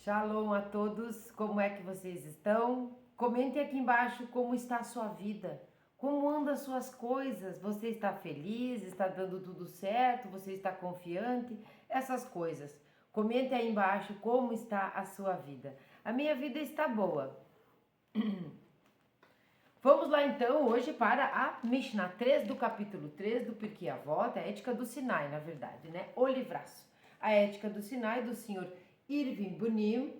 Shalom a todos, como é que vocês estão? Comente aqui embaixo como está a sua vida, como andam as suas coisas, você está feliz, está dando tudo certo, você está confiante, essas coisas. Comente aí embaixo como está a sua vida. A minha vida está boa. Vamos lá então hoje para a Mishnah 3 do capítulo 3 do Pirkei Avot, a Ética do Sinai, na verdade, né? O livraço. A Ética do Sinai do senhor Irving Bunim,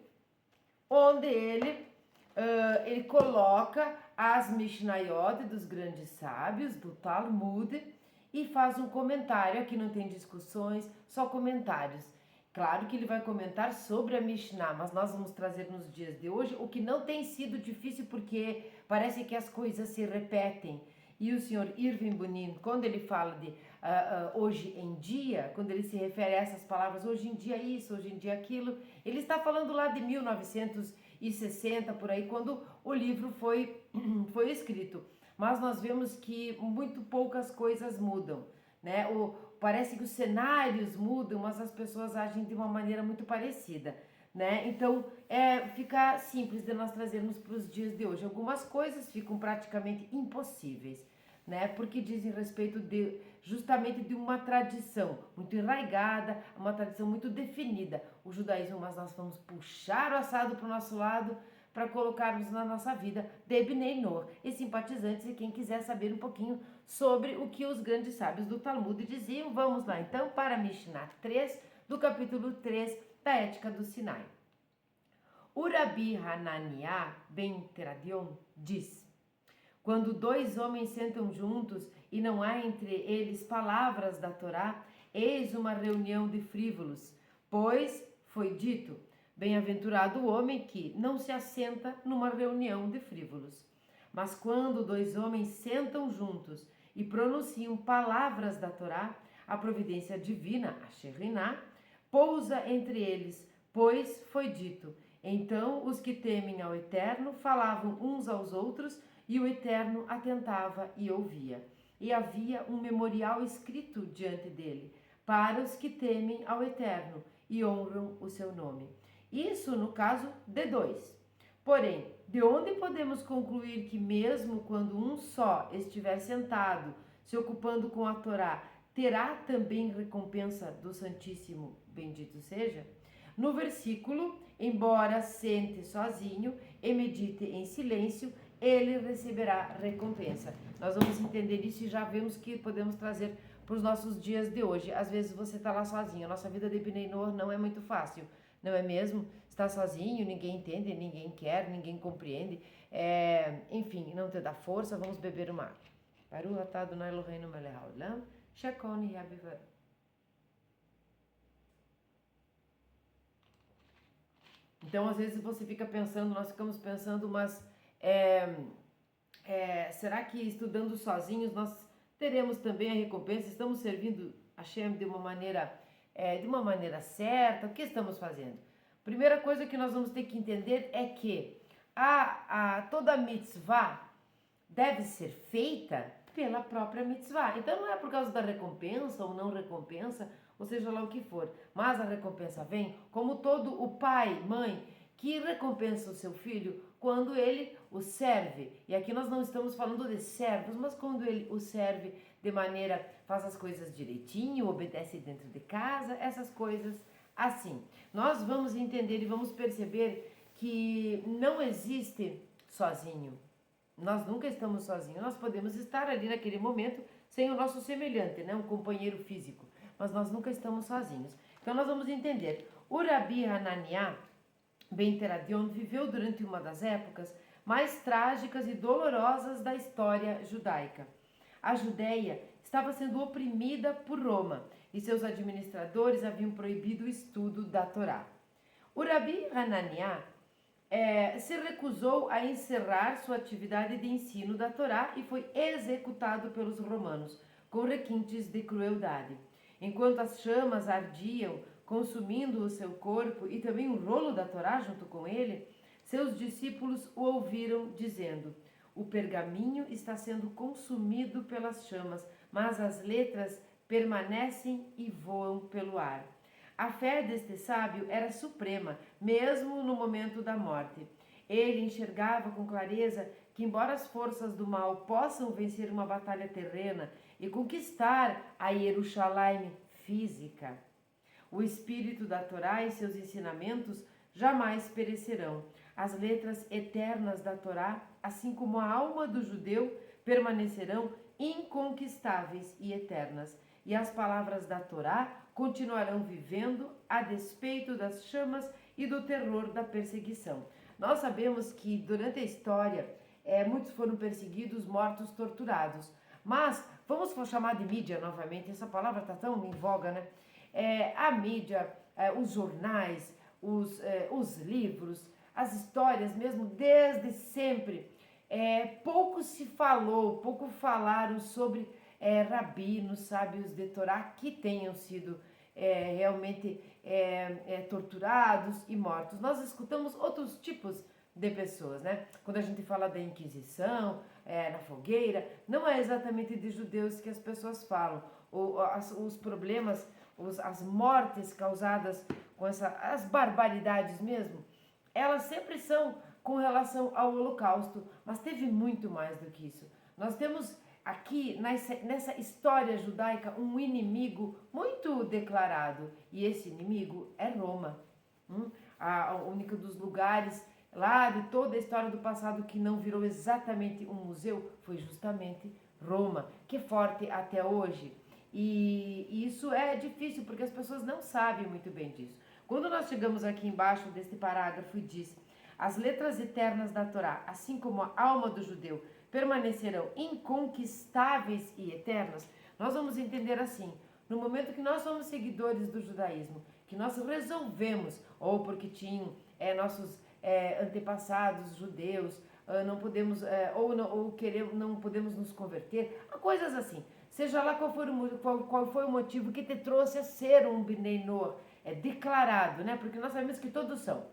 onde ele coloca as Mishnayot dos grandes sábios, do Talmud, e faz um comentário. Aqui não tem discussões, só comentários. Claro que ele vai comentar sobre a Mishnah, mas nós vamos trazer nos dias de hoje o que não tem sido difícil, porque parece que as coisas se repetem. E o senhor Irving Bunim, quando ele fala de hoje em dia, quando ele se refere a essas palavras, hoje em dia isso, hoje em dia aquilo, ele está falando lá de 1960, por aí, quando o livro foi escrito. Mas nós vemos que muito poucas coisas mudam, né? Parece que os cenários mudam, mas as pessoas agem de uma maneira muito parecida, né? Então, fica simples de nós trazermos para os dias de hoje. Algumas coisas ficam praticamente impossíveis, né? Porque dizem respeito justamente de uma tradição muito enraigada, uma tradição muito definida. O judaísmo, mas nós vamos puxar o assado para o nosso lado para colocarmos na nossa vida de Bnei Noach e simpatizantes, e quem quiser saber um pouquinho sobre o que os grandes sábios do Talmud diziam. Vamos lá então para Mishnah 3, do capítulo 3 da Ética do Sinai. O Rabi Hananiah ben Teradion diz: quando dois homens sentam juntos e não há entre eles palavras da Torá, eis uma reunião de frívolos, pois foi dito: bem-aventurado o homem que não se assenta numa reunião de frívolos. Mas quando dois homens sentam juntos e pronunciam palavras da Torá, a providência divina, a Shekhinah, pousa entre eles, pois foi dito: então os que temem ao Eterno falavam uns aos outros, e o Eterno atentava e ouvia. E havia um memorial escrito diante dele, para os que temem ao Eterno e honram o seu nome. Isso no caso de dois. Porém, de onde podemos concluir que mesmo quando um só estiver sentado, se ocupando com a Torá, terá também recompensa do Santíssimo, bendito seja? No versículo, embora sente sozinho e medite em silêncio, ele receberá recompensa. Nós vamos entender isso e já vemos que podemos trazer para os nossos dias de hoje. Às vezes você está lá sozinho, a nossa vida de Bnei Noach não é muito fácil, não é mesmo? Está sozinho, ninguém entende, ninguém quer, ninguém compreende, enfim, não te dá força. Vamos beber uma água. Baruch atah Adonai Eloheinu melech haolam, shekon yabivar. Então, às vezes você fica pensando, nós ficamos pensando, mas será que estudando sozinhos nós teremos também a recompensa? Estamos servindo a Hashem de uma maneira certa? O que estamos fazendo? Primeira coisa que nós vamos ter que entender é que toda mitzvah deve ser feita pela própria mitzvah. Então não é por causa da recompensa ou não recompensa, ou seja lá o que for, mas a recompensa vem como todo o pai, mãe, que recompensa o seu filho quando ele o serve. E aqui nós não estamos falando de servos, mas quando ele o serve de maneira, faz as coisas direitinho, obedece dentro de casa, essas coisas assim. Nós vamos entender e vamos perceber que não existe sozinho. Nós nunca estamos sozinhos. Nós podemos estar ali naquele momento sem o nosso semelhante, né? Um companheiro físico. Mas nós nunca estamos sozinhos. Então nós vamos entender. O Rabi Hananiah ben Teradion viveu durante uma das épocas mais trágicas e dolorosas da história judaica. A Judéia estava sendo oprimida por Roma e seus administradores haviam proibido o estudo da Torá. O Rabi Hananiah se recusou a encerrar sua atividade de ensino da Torá e foi executado pelos romanos com requintes de crueldade. Enquanto as chamas ardiam, consumindo o seu corpo e também o rolo da Torá junto com ele, seus discípulos o ouviram dizendo: o pergaminho está sendo consumido pelas chamas, mas as letras permanecem e voam pelo ar. A fé deste sábio era suprema, mesmo no momento da morte. Ele enxergava com clareza que, embora as forças do mal possam vencer uma batalha terrena e conquistar a Jerusalém física, o espírito da Torá e seus ensinamentos jamais perecerão. As letras eternas da Torá, assim como a alma do judeu, permanecerão inconquistáveis e eternas. E as palavras da Torá continuarão vivendo a despeito das chamas e do terror da perseguição. Nós sabemos que durante a história muitos foram perseguidos, mortos, torturados. Mas vamos chamar de mídia novamente, essa palavra está tão em voga, né? A mídia, os jornais, os livros, as histórias mesmo, desde sempre, pouco se falou, pouco falaram sobre rabinos, sábios de Torá que tenham sido realmente torturados e mortos. Nós escutamos outros tipos de pessoas, né? Quando a gente fala da Inquisição, na fogueira, não é exatamente de judeus que as pessoas falam. Os problemas, as mortes causadas com as barbaridades mesmo, elas sempre são com relação ao Holocausto, mas teve muito mais do que isso. Nós temos aqui nessa história judaica um inimigo muito declarado, e esse inimigo é Roma. A única dos lugares lá de toda a história do passado que não virou exatamente um museu foi justamente Roma, que é forte até hoje. E isso é difícil porque as pessoas não sabem muito bem disso. Quando nós chegamos aqui embaixo deste parágrafo e diz: as letras eternas da Torá, assim como a alma do judeu, permanecerão inconquistáveis e eternas, nós vamos entender assim: no momento que nós somos seguidores do judaísmo, que nós resolvemos, ou porque tinham nossos antepassados judeus, não podemos, não podemos nos converter, coisas assim. Seja lá qual foi o motivo que te trouxe a ser um Bnei Noach, declarado, né? Porque nós sabemos que todos são.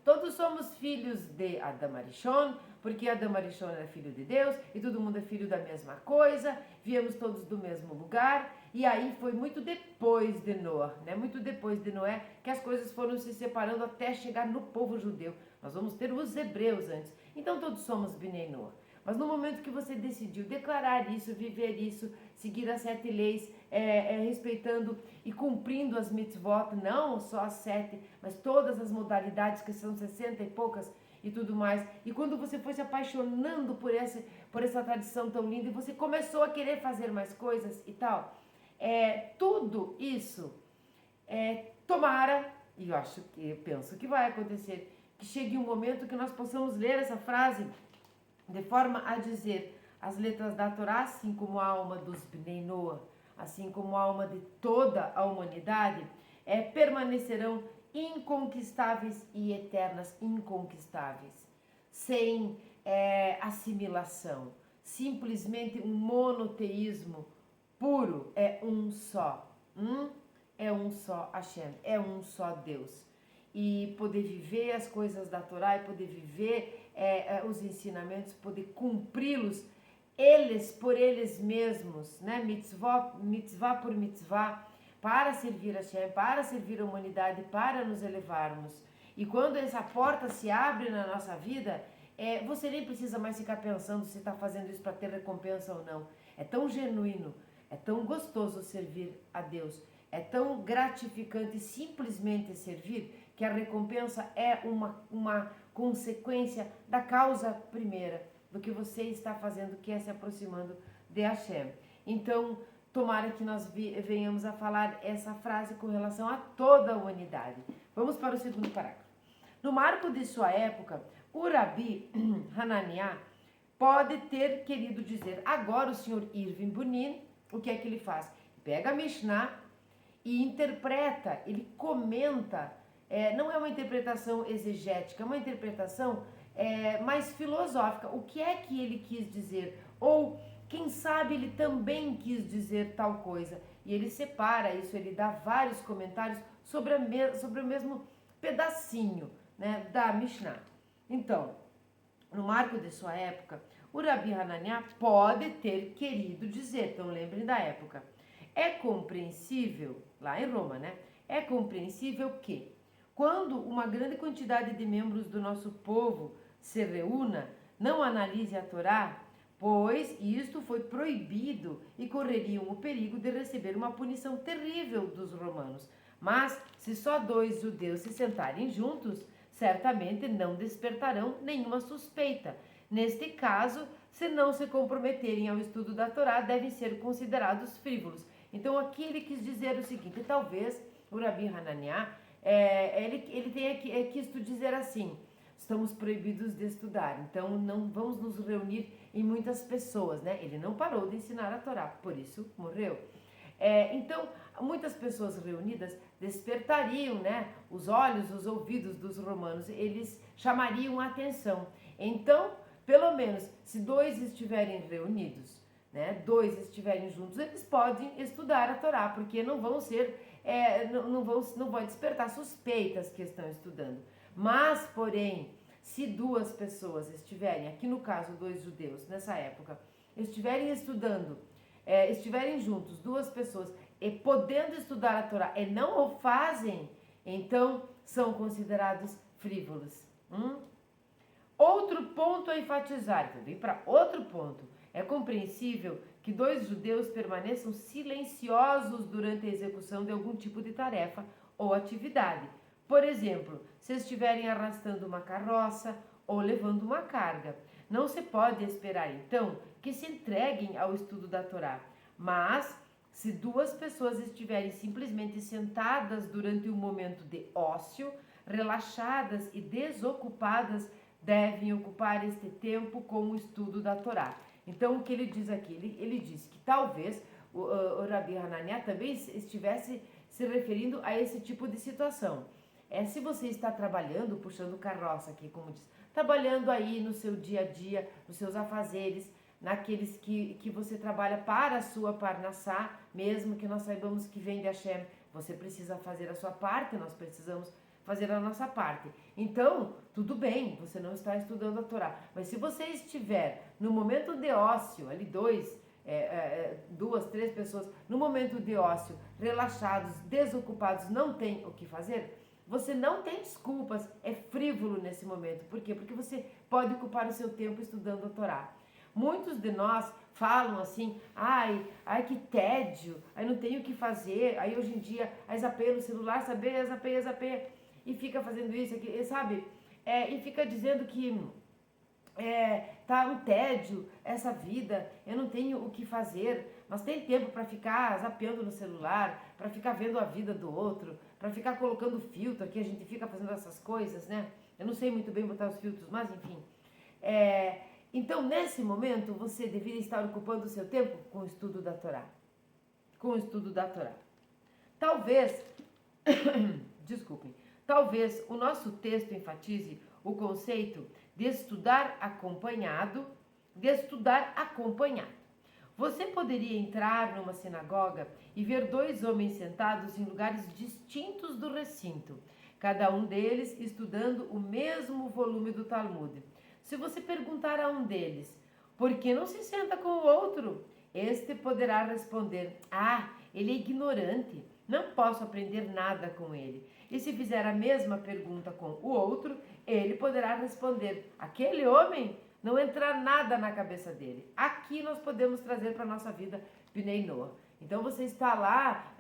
Todos somos filhos de Adam Arishon, porque Adam Arishon era filho de Deus e todo mundo é filho da mesma coisa, viemos todos do mesmo lugar, e aí foi muito depois de Noé, né? Muito depois de Noé, que as coisas foram se separando até chegar no povo judeu. Nós vamos ter os hebreus antes. Então todos somos Bnei Noach. Mas no momento que você decidiu declarar isso, viver isso, seguir as 7 leis, respeitando e cumprindo as mitzvot, não só as 7, mas todas as modalidades, que são 60 e poucas e tudo mais. E quando você foi se apaixonando por essa tradição tão linda e você começou a querer fazer mais coisas e tal, tudo isso, tomara, e eu penso que vai acontecer, que chegue um momento que nós possamos ler essa frase de forma a dizer: as letras da Torá, assim como a alma dos Bnei Noach, assim como a alma de toda a humanidade, permanecerão inconquistáveis e eternas, inconquistáveis, sem assimilação, simplesmente um monoteísmo puro, um só Hashem, um só Deus. E poder viver as coisas da Torá, e poder viver os ensinamentos, poder cumpri-los, por eles mesmos, né? Mitzvah por mitzvah, para servir a Hashem, para servir a humanidade, para nos elevarmos. E quando essa porta se abre na nossa vida, você nem precisa mais ficar pensando se está fazendo isso para ter recompensa ou não. É tão genuíno, é tão gostoso servir a Deus, é tão gratificante simplesmente servir, que a recompensa é uma consequência da causa primeira, do que você está fazendo, que é se aproximando de Hashem. Então, tomara que nós venhamos a falar essa frase com relação a toda a humanidade. Vamos para o segundo parágrafo. No marco de sua época, o Rabi Hananiah pode ter querido dizer: agora o senhor Irving Bunin, o que é que ele faz? Pega a Mishnah e interpreta, ele comenta. Não é uma interpretação exegética, é uma interpretação mais filosófica. O que é que ele quis dizer? Ou, quem sabe, ele também quis dizer tal coisa. E ele separa isso, ele dá vários comentários sobre o mesmo pedacinho, né, da Mishnah. Então, no marco de sua época, o Rabi Hananiah pode ter querido dizer, então lembrem da época, é compreensível, lá em Roma, né? É compreensível que, quando uma grande quantidade de membros do nosso povo se reúna, não analise a Torá, pois isto foi proibido e correriam o perigo de receber uma punição terrível dos romanos. Mas, se só 2 judeus se sentarem juntos, certamente não despertarão nenhuma suspeita. Neste caso, se não se comprometerem ao estudo da Torá, devem ser considerados frívolos. Então, aqui ele quis dizer o seguinte: talvez o Rabi Hananiah, ele tenha quisto dizer assim: estamos proibidos de estudar, então não vamos nos reunir em muitas pessoas, né? Ele não parou de ensinar a Torá, por isso morreu. Então, muitas pessoas reunidas despertariam, né, os olhos, os ouvidos dos romanos, eles chamariam a atenção. Então, pelo menos, se 2 estiverem reunidos, né, 2 estiverem juntos, eles podem estudar a Torá, porque não vão não vão despertar suspeitas que estão estudando. Mas, porém, se 2 pessoas estiverem, aqui no caso 2 judeus, nessa época, estiverem estudando, estiverem juntos, 2 pessoas, e podendo estudar a Torá e não o fazem, então são considerados frívolos. Outro ponto a enfatizar, então vem para outro ponto. É compreensível que 2 judeus permaneçam silenciosos durante a execução de algum tipo de tarefa ou atividade. Por exemplo, se estiverem arrastando uma carroça ou levando uma carga. Não se pode esperar, então, que se entreguem ao estudo da Torá. Mas, se 2 pessoas estiverem simplesmente sentadas durante um momento de ócio, relaxadas e desocupadas, devem ocupar este tempo com o estudo da Torá. Então, o que ele diz aqui? Ele diz que talvez o Rabi Hananiah também estivesse se referindo a esse tipo de situação. Se você está trabalhando, puxando carroça aqui, como diz, trabalhando aí no seu dia a dia, nos seus afazeres, naqueles que você trabalha para a sua parnassá, mesmo que nós saibamos que vem de Hashem, você precisa fazer a sua parte, nós precisamos fazer a nossa parte. Então, tudo bem, você não está estudando a Torá, mas se você estiver no momento de ócio, ali 2, 3 pessoas, no momento de ócio, relaxados, desocupados, não tem o que fazer, você não tem desculpas, é frívolo nesse momento. Por quê? Porque você pode ocupar o seu tempo estudando a Torá. Muitos de nós falam assim: ai que tédio, aí não tenho o que fazer, aí hoje em dia zapeia no celular, zapeia, e fica fazendo isso aqui, sabe? E fica dizendo que tá um tédio essa vida, eu não tenho o que fazer, mas tem tempo para ficar zapeando no celular, para ficar vendo a vida do outro, para ficar colocando filtro aqui, a gente fica fazendo essas coisas, né? Eu não sei muito bem botar os filtros, mas enfim. Então, nesse momento, você deveria estar ocupando o seu tempo com o estudo da Torá. Com o estudo da Torá. Talvez, desculpem, talvez o nosso texto enfatize o conceito de estudar acompanhado, Você poderia entrar numa sinagoga e ver 2 homens sentados em lugares distintos do recinto, cada um deles estudando o mesmo volume do Talmud. Se você perguntar a um deles, por que não se senta com o outro? Este poderá responder: ele é ignorante, não posso aprender nada com ele. E se fizer a mesma pergunta com o outro, ele poderá responder: aquele homem, não entra nada na cabeça dele. Aqui nós podemos trazer para a nossa vida Bnei Noach. Então você está lá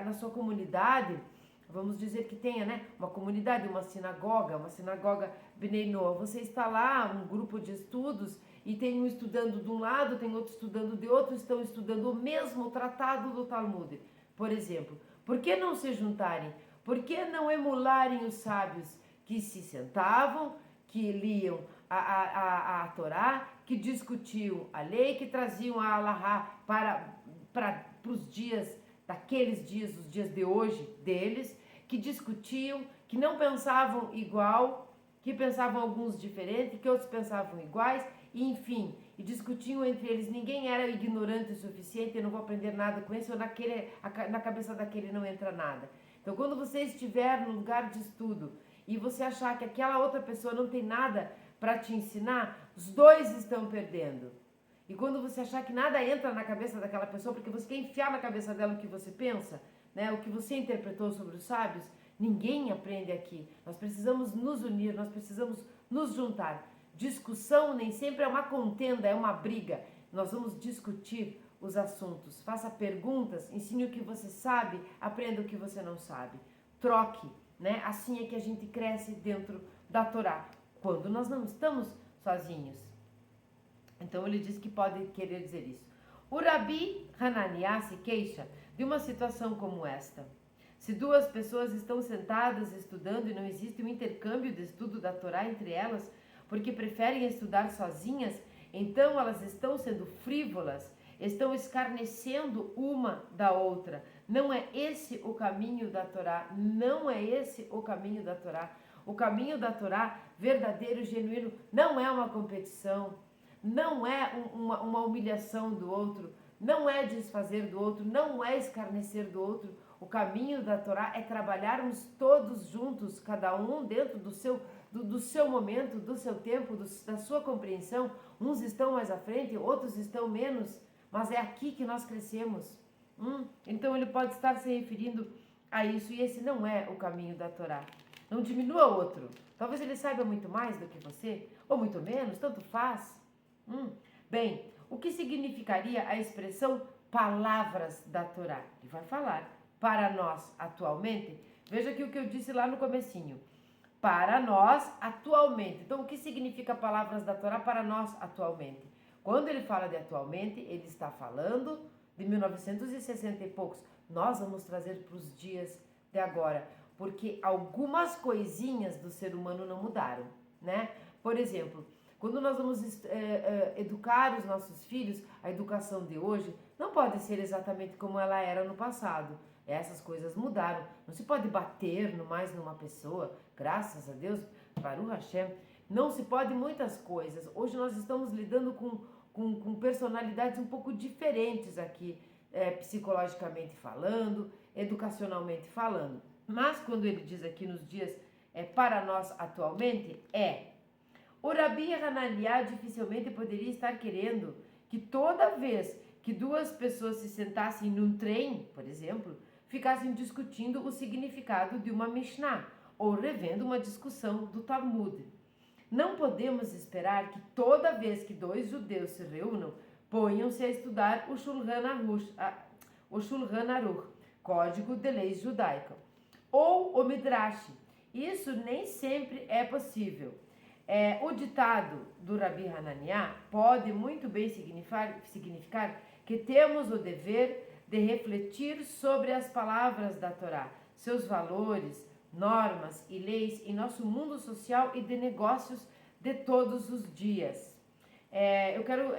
na sua comunidade, vamos dizer que tenha, né, uma comunidade, uma sinagoga Bnei Noach. Você está lá, um grupo de estudos, e tem um estudando de um lado, tem outro estudando de outro, estão estudando o mesmo tratado do Talmud, por exemplo. Por que não se juntarem? Por que não emularem os sábios que se sentavam, que liam a Torá, que discutiam a lei, que traziam a Alahá para os dias, daqueles dias, os dias de hoje deles, que discutiam, que não pensavam igual, que pensavam alguns diferentes, que outros pensavam iguais, e enfim, e discutiam entre eles. Ninguém era ignorante o suficiente: eu não vou aprender nada com esse, ou na cabeça daquele não entra nada. Então, quando você estiver no lugar de estudo e você achar que aquela outra pessoa não tem nada para te ensinar, os 2 estão perdendo. E quando você achar que nada entra na cabeça daquela pessoa, porque você quer enfiar na cabeça dela o que você pensa, né? O que você interpretou sobre os sábios, ninguém aprende aqui. Nós precisamos nos unir, nós precisamos nos juntar. Discussão nem sempre é uma contenda, é uma briga. Nós vamos discutir os assuntos. Faça perguntas, ensine o que você sabe, aprenda o que você não sabe. Troque, né? Assim é que a gente cresce dentro da Torá, quando nós não estamos sozinhos. Então ele diz que pode querer dizer isso. O Rabi Hananiah se queixa de uma situação como esta. Se duas pessoas estão sentadas estudando e não existe um intercâmbio de estudo da Torá entre elas, porque preferem estudar sozinhas, então elas estão sendo frívolas, estão escarnecendo uma da outra. Não é esse o caminho da Torá, não é esse o caminho da Torá. O caminho da Torá, verdadeiro, genuíno, não é uma competição, não é uma humilhação do outro, não é desfazer do outro, não é escarnecer do outro. O caminho da Torá é trabalharmos todos juntos, cada um dentro do seu momento, do seu tempo, da sua compreensão. Uns estão mais à frente, outros estão menos, mas é aqui que nós crescemos. Então ele pode estar se referindo a isso, e esse não é o caminho da Torá. Não diminua o outro. Talvez ele saiba muito mais do que você, ou muito menos, tanto faz. Bem, o que significaria a expressão palavras da Torá? Ele vai falar para nós atualmente. Veja aqui o que eu disse lá no comecinho. Para nós atualmente. Então, o que significa palavras da Torá para nós atualmente? Quando ele fala de atualmente, ele está falando de 1960 e poucos. Nós vamos trazer para os dias de agora, porque algumas coisinhas do ser humano não mudaram, né? Por exemplo, quando nós vamos educar os nossos filhos, a educação de hoje não pode ser exatamente como ela era no passado. Essas coisas mudaram. Não se pode bater mais numa pessoa, graças a Deus, Baruch Hashem. Não se pode muitas coisas. Hoje nós estamos lidando com personalidades um pouco diferentes aqui, psicologicamente falando, educacionalmente falando. Mas quando ele diz aqui nos dias para nós atualmente, o Rabi Hananiah dificilmente poderia estar querendo que toda vez que duas pessoas se sentassem num trem, por exemplo, ficassem discutindo o significado de uma Mishnah ou revendo uma discussão do Talmud. Não podemos esperar que toda vez que dois judeus se reúnam, ponham-se a estudar o Shulchan Aruch, Código de Leis Judaica, ou o Midrash. Isso nem sempre é possível. O ditado do Rabi Hananiah pode muito bem significar que temos o dever de refletir sobre as palavras da Torá, seus valores, normas e leis em nosso mundo social e de negócios de todos os dias. Eu quero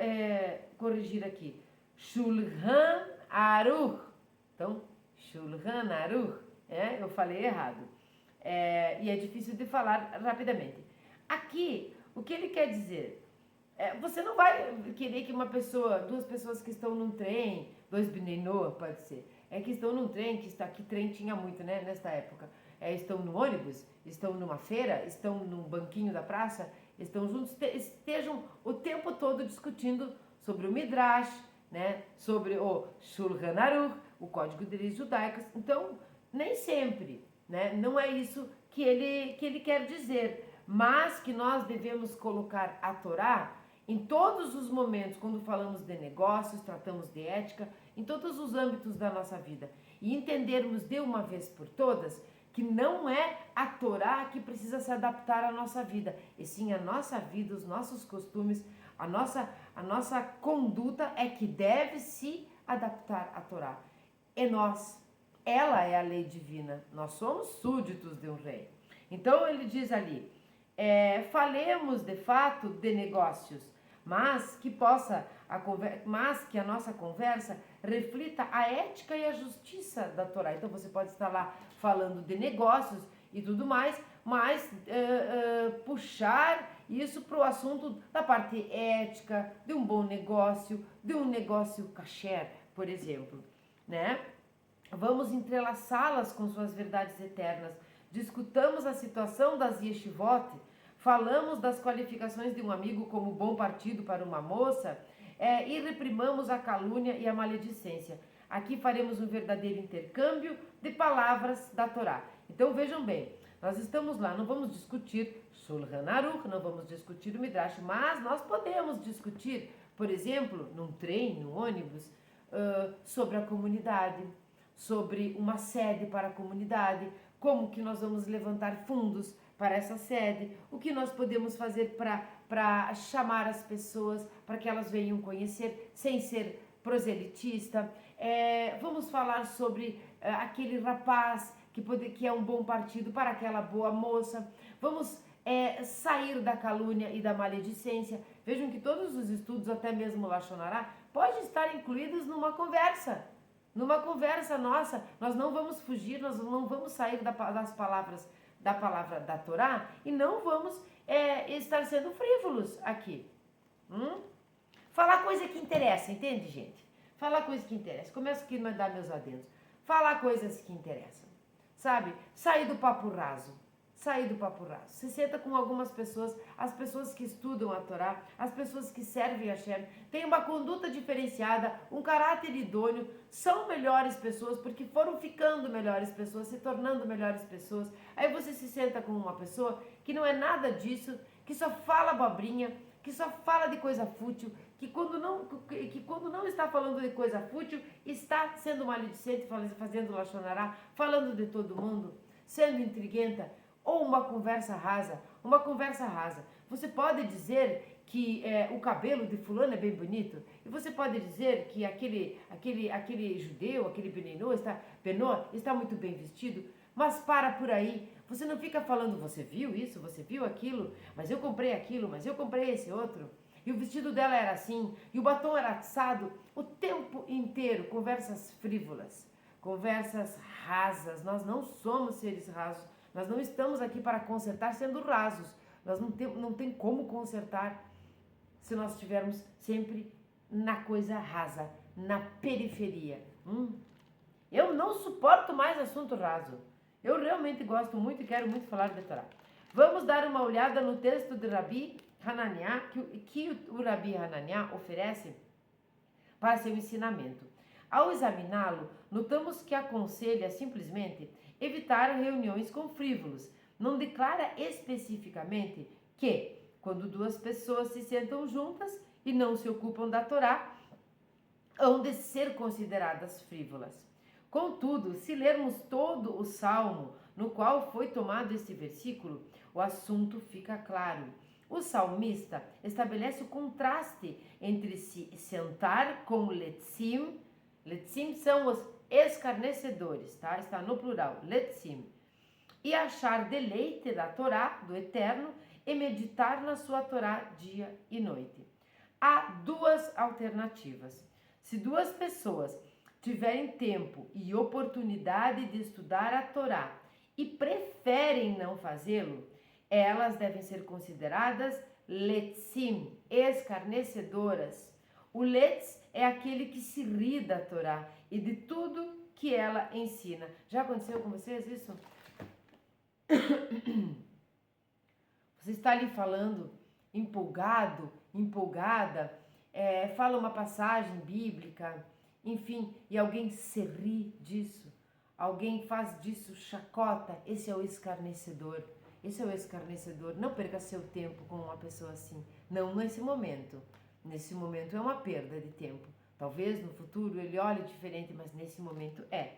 corrigir aqui. Shulchan Aruch. Então, Shulchan Aruch, eu falei errado. E é difícil de falar rapidamente. Aqui, o que ele quer dizer? Você não vai querer que duas pessoas que estão num trem, dois Benenoa, pode ser, que estão num trem, que trem tinha muito, né, nesta época, estão no ônibus, estão numa feira, estão num banquinho da praça, estão juntos, estejam o tempo todo discutindo sobre o Midrash, né, sobre o Shulchan Aruch, o Código de Leis Judaicas. Então, nem sempre, né, não é isso que ele quer dizer, mas que nós devemos colocar a Torá em todos os momentos, quando falamos de negócios, tratamos de ética, em todos os âmbitos da nossa vida. E entendermos de uma vez por todas que não é a Torá que precisa se adaptar à nossa vida, e sim a nossa vida, os nossos costumes, a nossa conduta é que deve se adaptar à Torá. Ela é a lei divina, nós somos súditos de um rei. Então ele diz ali, falemos de fato de negócios, mas que a nossa conversa reflita a ética e a justiça da Torá. Então você pode estar lá falando de negócios e tudo mais, mas puxar isso para o assunto da parte ética, de um bom negócio, de um negócio kasher, por exemplo, né? Vamos entrelaçá-las com suas verdades eternas. Discutamos a situação das yeshivot, falamos das qualificações de um amigo como bom partido para uma moça, e reprimamos a calúnia e a maledicência. Aqui faremos um verdadeiro intercâmbio de palavras da Torá. Então vejam bem, nós estamos lá, não vamos discutir Shulchan Aruch, não vamos discutir o Midrash, mas nós podemos discutir, por exemplo, num trem, num ônibus, sobre a comunidade, sobre uma sede para a comunidade, como que nós vamos levantar fundos para essa sede, o que nós podemos fazer para chamar as pessoas, para que elas venham conhecer, sem ser proselitista. Vamos falar sobre aquele rapaz que é um bom partido para aquela boa moça. Vamos sair da calúnia e da maledicência. Vejam que todos os estudos, até mesmo o Lashon Hará, podem estar incluídos numa conversa. Numa conversa nossa, nós não vamos fugir, nós não vamos sair das palavras da palavra da Torá e não vamos estar sendo frívolos aqui. Falar coisa que interessa, entende, gente? Falar coisa que interessa. Começo aqui a mandar meus adendos. Falar coisas que interessam, sabe? Sair do papo raso. Sair do papo raso. Se senta com algumas pessoas, as pessoas que estudam a Torá, as pessoas que servem a Hashem, têm uma conduta diferenciada, um caráter idôneo, são melhores pessoas porque foram ficando melhores pessoas, se tornando melhores pessoas. Aí você se senta com uma pessoa que não é nada disso, que só fala abobrinha, que só fala de coisa fútil, que quando não está falando de coisa fútil, está sendo maledicente, fazendo Lashon Hará, falando de todo mundo, sendo intriguenta, ou uma conversa rasa. Uma conversa rasa. Você pode dizer que o cabelo de fulano é bem bonito, e você pode dizer que aquele judeu, aquele Benó está muito bem vestido, mas para por aí. Você não fica falando, você viu isso, você viu aquilo, mas eu comprei aquilo, mas eu comprei esse outro, e o vestido dela era assim, e o batom era assado, o tempo inteiro, conversas frívolas, conversas rasas. Nós não somos seres rasos, nós não estamos aqui para consertar sendo rasos, nós não tem como consertar se nós estivermos sempre na coisa rasa, na periferia. Eu não suporto mais assunto raso. Eu realmente gosto muito e quero muito falar de Torá. Vamos dar uma olhada no texto de Rabi Hananiah, que o Rabi Hananiah oferece para seu ensinamento. Ao examiná-lo, notamos que aconselha simplesmente evitar reuniões com frívolos. Não declara especificamente que, quando duas pessoas se sentam juntas e não se ocupam da Torá, hão de ser consideradas frívolas. Contudo, se lermos todo o salmo no qual foi tomado este versículo, o assunto fica claro. O salmista estabelece o contraste entre se sentar com letzim. Letzim são os escarnecedores, tá? Está no plural, letzim. E achar deleite da Torá, do Eterno, e meditar na sua Torá dia e noite. Há duas alternativas. Se duas pessoas tiverem tempo e oportunidade de estudar a Torá e preferem não fazê-lo, elas devem ser consideradas letzim, escarnecedoras. O letz é aquele que se ri da Torá e de tudo que ela ensina. Já aconteceu com vocês isso? Você está ali falando, empolgado, empolgada, fala uma passagem bíblica, enfim, e alguém se ri disso, alguém faz disso chacota. Esse é o escarnecedor. Esse é o escarnecedor. Não perca seu tempo com uma pessoa assim. Não nesse momento. Nesse momento é uma perda de tempo. Talvez no futuro ele olhe diferente, mas nesse momento é.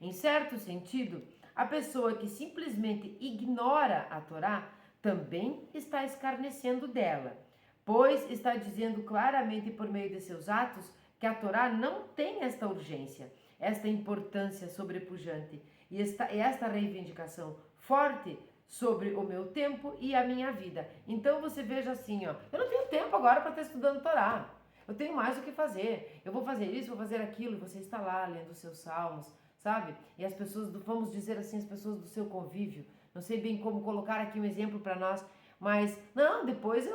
Em certo sentido, a pessoa que simplesmente ignora a Torá também está escarnecendo dela, pois está dizendo claramente por meio de seus atos que a Torá não tem esta urgência, esta importância sobrepujante e esta reivindicação forte sobre o meu tempo e a minha vida. Então você veja assim, ó, eu não tenho tempo agora para estar estudando Torá. Eu tenho mais o que fazer. Eu vou fazer isso, vou fazer aquilo. Você está lá lendo os seus salmos, sabe? E as pessoas, vamos dizer assim, as pessoas do seu convívio. Não sei bem como colocar aqui um exemplo para nós, mas não, depois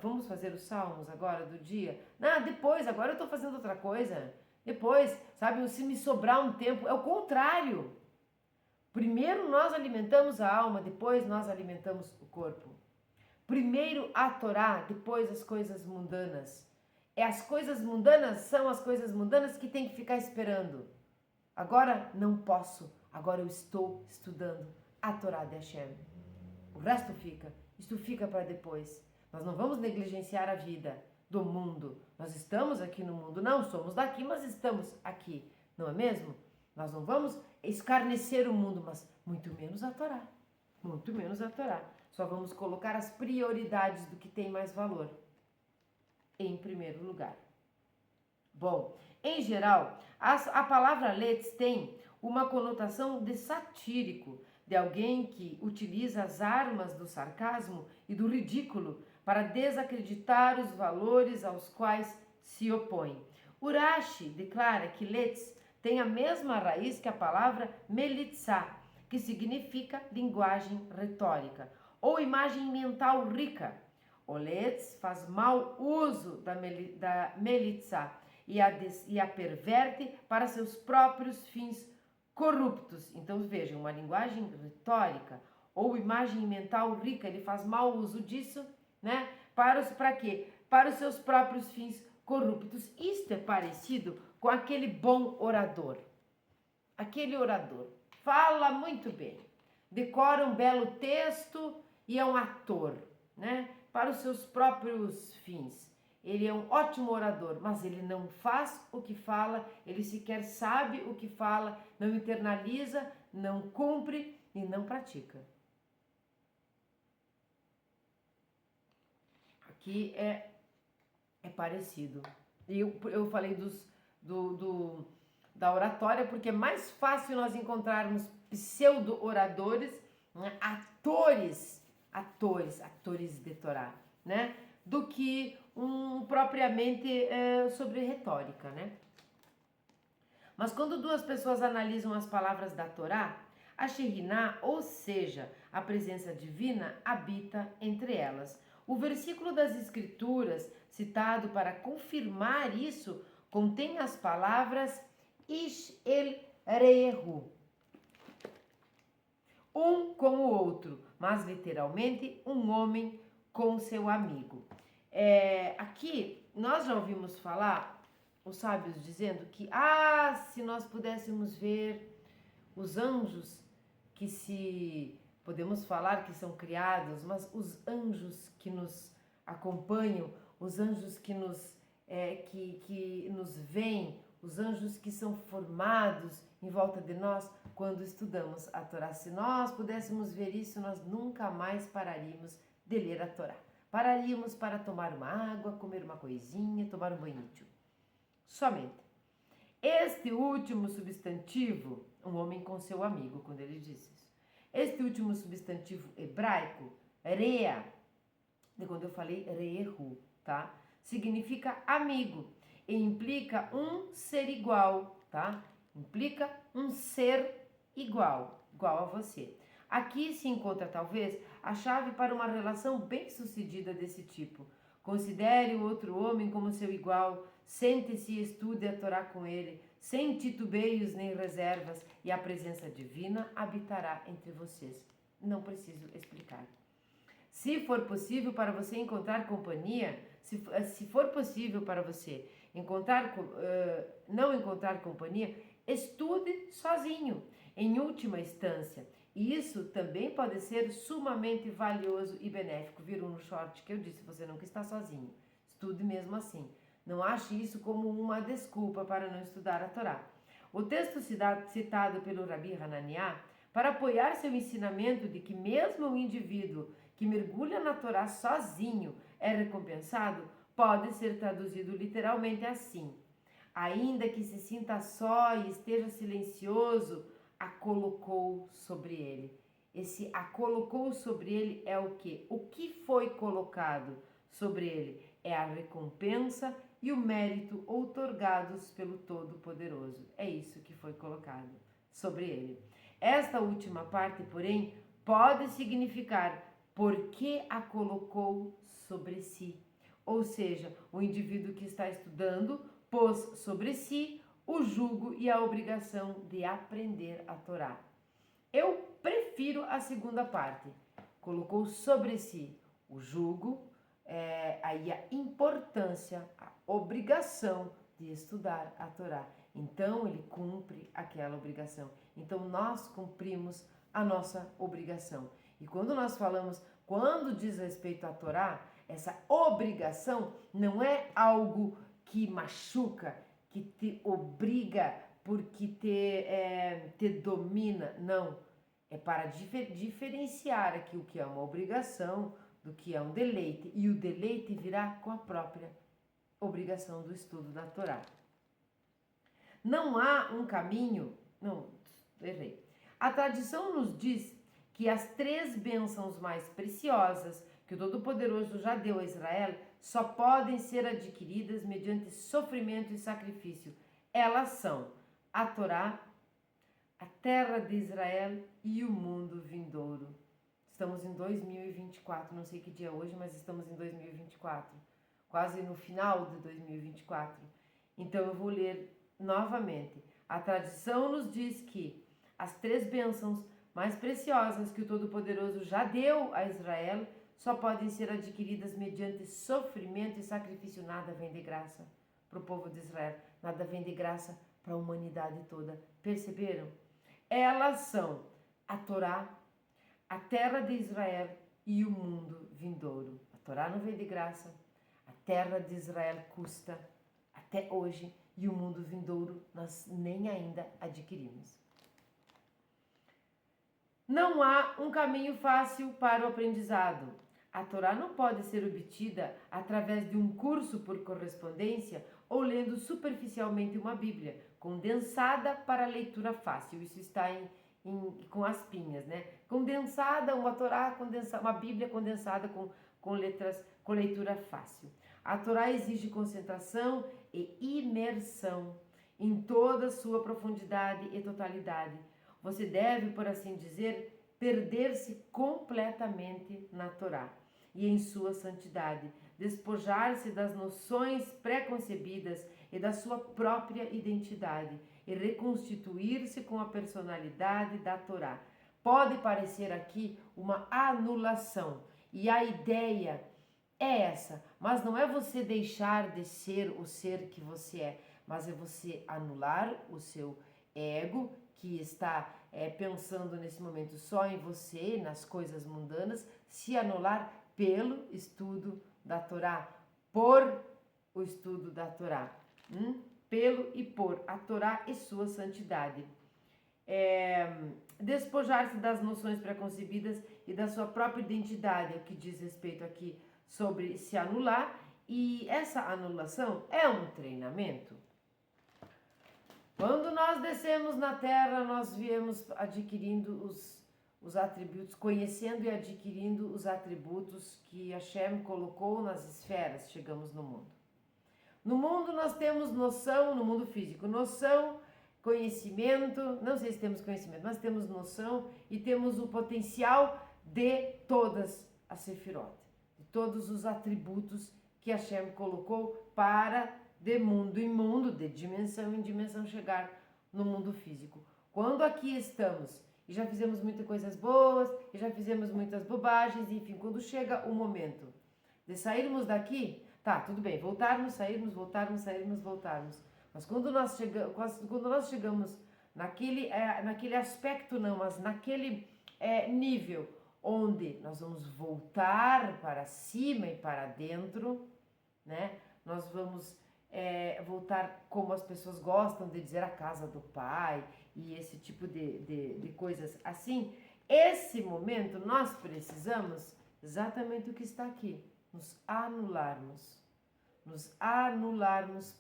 vamos fazer os salmos agora do dia. Não, depois, agora eu estou fazendo outra coisa. Depois, sabe, se me sobrar um tempo, é o contrário. Primeiro nós alimentamos a alma, depois nós alimentamos o corpo. Primeiro a Torá, depois as coisas mundanas. as coisas mundanas, são as coisas mundanas que tem que ficar esperando. Agora não posso, agora eu estou estudando a Torá de Hashem. O resto fica, isto fica para depois. Nós não vamos negligenciar a vida do mundo. Nós estamos aqui no mundo, não somos daqui, mas estamos aqui, não é mesmo? Nós não vamos escarnecer o mundo, mas muito menos a Torá. Muito menos a Torá. Só vamos colocar as prioridades do que tem mais valor em primeiro lugar. Bom, em geral, a palavra letz tem uma conotação de satírico, de alguém que utiliza as armas do sarcasmo e do ridículo para desacreditar os valores aos quais se opõe. Urashi declara que letz tem a mesma raiz que a palavra melitzá, que significa linguagem retórica ou imagem mental rica. O letz faz mau uso da melitzá e a perverte para seus próprios fins corruptos. Então vejam, uma linguagem retórica ou imagem mental rica, ele faz mau uso disso, né? Para quê? Para os seus próprios fins corruptos. Isto é parecido com aquele bom orador. Aquele orador fala muito bem, decora um belo texto e é um ator, né? Para os seus próprios fins. Ele é um ótimo orador, mas ele não faz o que fala, ele sequer sabe o que fala, não internaliza, não cumpre e não pratica. Aqui é parecido. E eu falei da oratória porque é mais fácil nós encontrarmos pseudo-oradores, né? atores de Torá, né? Do que propriamente sobre retórica, né? Mas quando duas pessoas analisam as palavras da Torá, a Shekhinah, ou seja, a presença divina, habita entre elas. O versículo das Escrituras, citado para confirmar isso, contém as palavras Ish el Rehu, um com o outro, mas literalmente um homem com seu amigo. Aqui nós já ouvimos falar, os sábios dizendo que, se nós pudéssemos ver os anjos podemos falar que são criados, mas os anjos que nos acompanham, os anjos que nos veem, os anjos que são formados em volta de nós quando estudamos a Torá. Se nós pudéssemos ver isso, nós nunca mais pararíamos de ler a Torá. Pararíamos para tomar uma água, comer uma coisinha, tomar um banho. Somente. Este último substantivo, um homem com seu amigo, quando ele diz isso. Este último substantivo hebraico, rea, de quando eu falei rehu, tá? Significa amigo e implica um ser igual, tá? Implica um ser igual a você. Aqui se encontra, talvez, a chave para uma relação bem-sucedida desse tipo. Considere o outro homem como seu igual, sente-se e estude a Torá com ele, sem titubeios nem reservas, e a presença divina habitará entre vocês. Não preciso explicar. Se for possível para você encontrar companhia, se for possível para você não encontrar companhia, estude sozinho, em última instância. E isso também pode ser sumamente valioso e benéfico. Viram no short que eu disse, você nunca está sozinho. Estude mesmo assim. Não ache isso como uma desculpa para não estudar a Torá. O texto citado pelo Rabi Hananiah, para apoiar seu ensinamento de que mesmo o indivíduo que mergulha na Torá sozinho é recompensado, pode ser traduzido literalmente assim: ainda que se sinta só e esteja silencioso, a colocou sobre ele. Esse a colocou sobre ele é o quê? O que foi colocado sobre ele? É a recompensa e o mérito outorgados pelo Todo-Poderoso. É isso que foi colocado sobre ele. Esta última parte, porém, pode significar porque a colocou sobre si. Ou seja, o indivíduo que está estudando pôs sobre si o jugo e a obrigação de aprender a Torá. Eu prefiro a segunda parte. Colocou sobre si o jugo aí a importância, a obrigação de estudar a Torá. Então ele cumpre aquela obrigação. Então nós cumprimos a nossa obrigação. E quando nós falamos, quando diz respeito à Torá, essa obrigação não é algo que machuca, que te obriga, porque te domina. Não. É para diferenciar aqui o que é uma obrigação do que é um deleite. E o deleite virá com a própria obrigação do estudo da Torá. Não há um caminho... Não, errei. A tradição nos diz que as 3 bênçãos mais preciosas que o Todo-Poderoso já deu a Israel só podem ser adquiridas mediante sofrimento e sacrifício. Elas são a Torá, a terra de Israel e o mundo vindouro. Estamos em 2024, não sei que dia é hoje, mas estamos em 2024, quase no final de 2024. Então eu vou ler novamente. A tradição nos diz que as 3 bênçãos mais preciosas que o Todo-Poderoso já deu a Israel só podem ser adquiridas mediante sofrimento e sacrifício. Nada vem de graça para o povo de Israel, nada vem de graça para a humanidade toda. Perceberam? Elas são a Torá, a terra de Israel e o mundo vindouro. A Torá não vem de graça, a terra de Israel custa até hoje e o mundo vindouro nós nem ainda adquirimos. Não há um caminho fácil para o aprendizado. A Torá não pode ser obtida através de um curso por correspondência ou lendo superficialmente uma Bíblia, condensada para leitura fácil. Isso está com as pinhas, né? Condensada, uma Torá condensada, uma Bíblia condensada com leitura fácil. A Torá exige concentração e imersão em toda a sua profundidade e totalidade. Você deve, por assim dizer, perder-se completamente na Torá e em sua santidade, despojar-se das noções pré-concebidas e da sua própria identidade e reconstituir-se com a personalidade da Torá. Pode parecer aqui uma anulação, e a ideia é essa, mas não é você deixar de ser o ser que você é, mas é você anular o seu ego, que está pensando nesse momento só em você, nas coisas mundanas, se anular pelo estudo da Torá, por o estudo da Torá, pelo e por a Torá e sua santidade. Despojar-se das noções preconcebidas e da sua própria identidade, é o que diz respeito aqui sobre se anular, e essa anulação é um treinamento. Quando nós descemos na terra, nós viemos adquirindo os atributos, conhecendo e adquirindo os atributos que Hashem colocou nas esferas, chegamos no mundo. No mundo nós temos noção, no mundo físico, noção, conhecimento, não sei se temos conhecimento, mas temos noção e temos o potencial de todas as sefirot, de todos os atributos que Hashem colocou para de mundo em mundo, de dimensão em dimensão, chegar no mundo físico. Quando aqui estamos e já fizemos muitas coisas boas, e já fizemos muitas bobagens, enfim, quando chega o momento de sairmos daqui, tá, tudo bem, voltarmos, sairmos, voltarmos, sairmos, voltarmos. Mas quando nós chegamos naquele aspecto, não, mas naquele nível onde nós vamos voltar para cima e para dentro, né? Nós vamos voltar, como as pessoas gostam de dizer, a casa do Pai e esse tipo de coisas assim. Esse momento nós precisamos exatamente o que está aqui, nos anularmos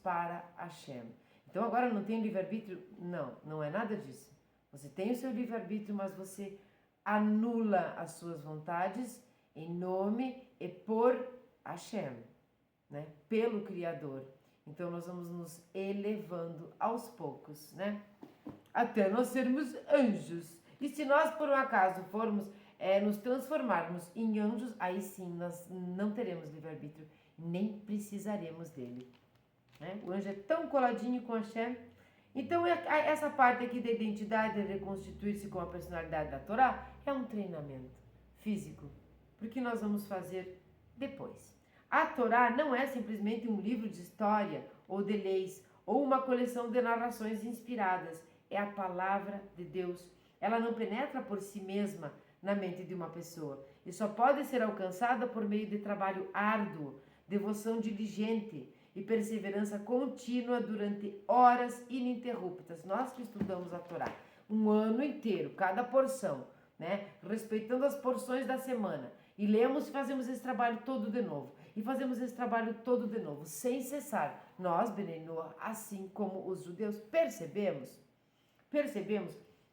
para Hashem. Então agora não tem livre-arbítrio? Não é nada disso. Você tem o seu livre-arbítrio, mas você anula as suas vontades em nome e por Hashem, né? Pelo Criador. Então nós vamos nos elevando aos poucos, né? Até nós sermos anjos. E se nós por um acaso formos nos transformarmos em anjos, aí sim nós não teremos livre-arbítrio, nem precisaremos dele, né? O anjo é tão coladinho com Hashem. Então essa parte aqui da identidade, de reconstituir-se com a personalidade da Torá, é um treinamento físico, porque nós vamos fazer depois. A Torá não é simplesmente um livro de história ou de leis ou uma coleção de narrações inspiradas. É a palavra de Deus. Ela não penetra por si mesma na mente de uma pessoa e só pode ser alcançada por meio de trabalho árduo, devoção diligente e perseverança contínua durante horas ininterruptas. Nós que estudamos a Torá um ano inteiro, cada porção, né? Respeitando as porções da semana. E lemos e fazemos esse trabalho todo de novo. E fazemos esse trabalho todo de novo, sem cessar. Nós, Bnei Noach, assim como os judeus, percebemos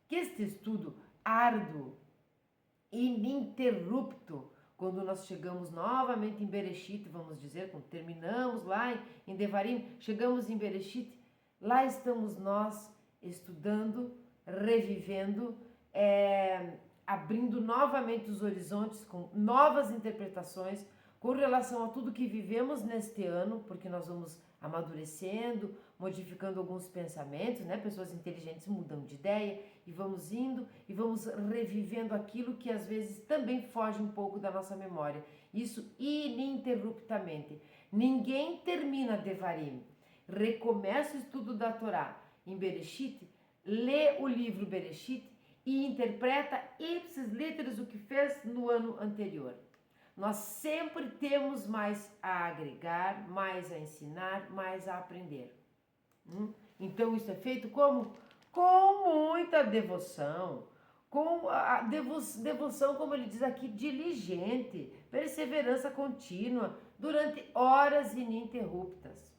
que este estudo árduo, ininterrupto, quando nós chegamos novamente em Bereshit, vamos dizer, quando terminamos lá em Devarim, chegamos em Bereshit, lá estamos nós estudando, revivendo, abrindo novamente os horizontes com novas interpretações com relação a tudo que vivemos neste ano, porque nós vamos amadurecendo, modificando alguns pensamentos, né? Pessoas inteligentes mudam de ideia e vamos indo e vamos revivendo aquilo que às vezes também foge um pouco da nossa memória. Isso ininterruptamente. Ninguém termina Devarim, recomeça o estudo da Torá em Bereshit, lê o livro Bereshit e interpreta ipsis literis o que fez no ano anterior. Nós sempre temos mais a agregar, mais a ensinar, mais a aprender. Então isso é feito como? Com muita devoção, com a devoção, como ele diz aqui, diligente, perseverança contínua, durante horas ininterruptas.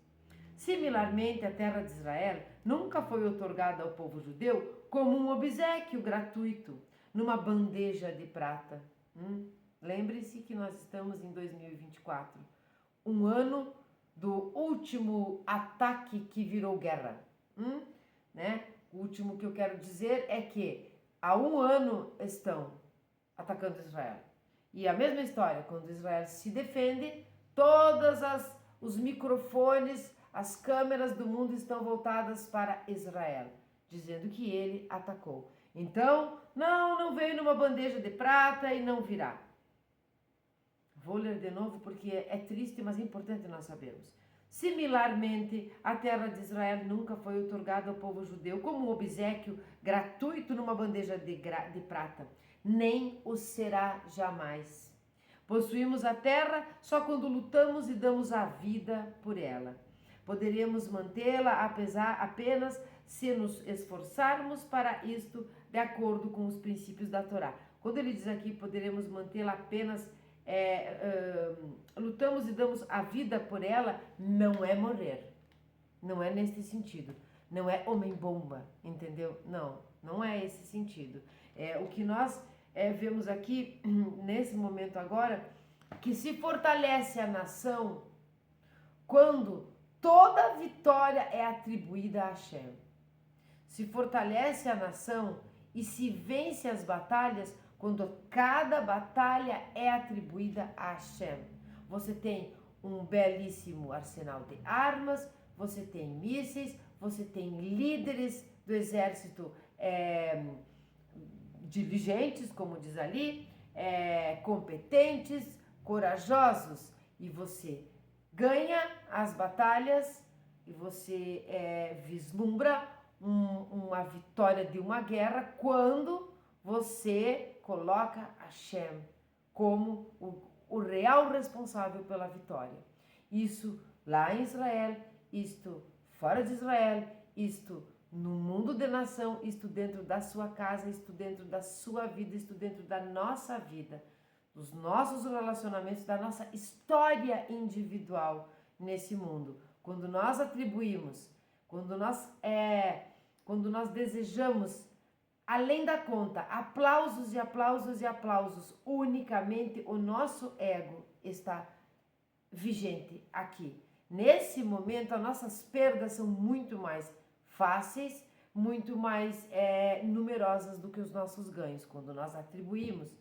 Similarmente, a terra de Israel nunca foi outorgada ao povo judeu como um obséquio gratuito, numa bandeja de prata. Lembre-se que nós estamos em 2024, um ano do último ataque que virou guerra. Né? O último que eu quero dizer é que há um ano estão atacando Israel. E a mesma história, quando Israel se defende, todos os microfones, as câmeras do mundo estão voltadas para Israel, dizendo que ele atacou. Então, não veio numa bandeja de prata e não virá. Vou ler de novo porque é triste, mas é importante nós sabermos. Similarmente, a terra de Israel nunca foi outorgada ao povo judeu como um obséquio gratuito numa bandeja de prata, nem o será jamais. Possuímos a terra só quando lutamos e damos a vida por ela. Poderemos mantê-la apenas se nos esforçarmos para isto de acordo com os princípios da Torá. Quando ele diz aqui, poderemos mantê-la apenas lutamos e damos a vida por ela, não é morrer. Não é nesse sentido. Não é homem-bomba, entendeu? Não é esse sentido. O que nós vemos aqui, nesse momento agora, que se fortalece a nação quando toda vitória é atribuída a Hashem. Se fortalece a nação e se vence as batalhas quando cada batalha é atribuída a Hashem. Você tem um belíssimo arsenal de armas, você tem mísseis, você tem líderes do exército diligentes, como diz ali, competentes, corajosos, e você ganha as batalhas e você vislumbra uma vitória de uma guerra quando você coloca Hashem como o real responsável pela vitória. Isso lá em Israel, isto fora de Israel, isto no mundo de nação, isto dentro da sua casa, isto dentro da sua vida, isto dentro da nossa vida, dos nossos relacionamentos, da nossa história individual nesse mundo. Quando nós atribuímos, quando nós desejamos, além da conta, aplausos e aplausos e aplausos, unicamente o nosso ego está vigente aqui. Nesse momento, as nossas perdas são muito mais fáceis, muito mais numerosas do que os nossos ganhos. Quando nós atribuímos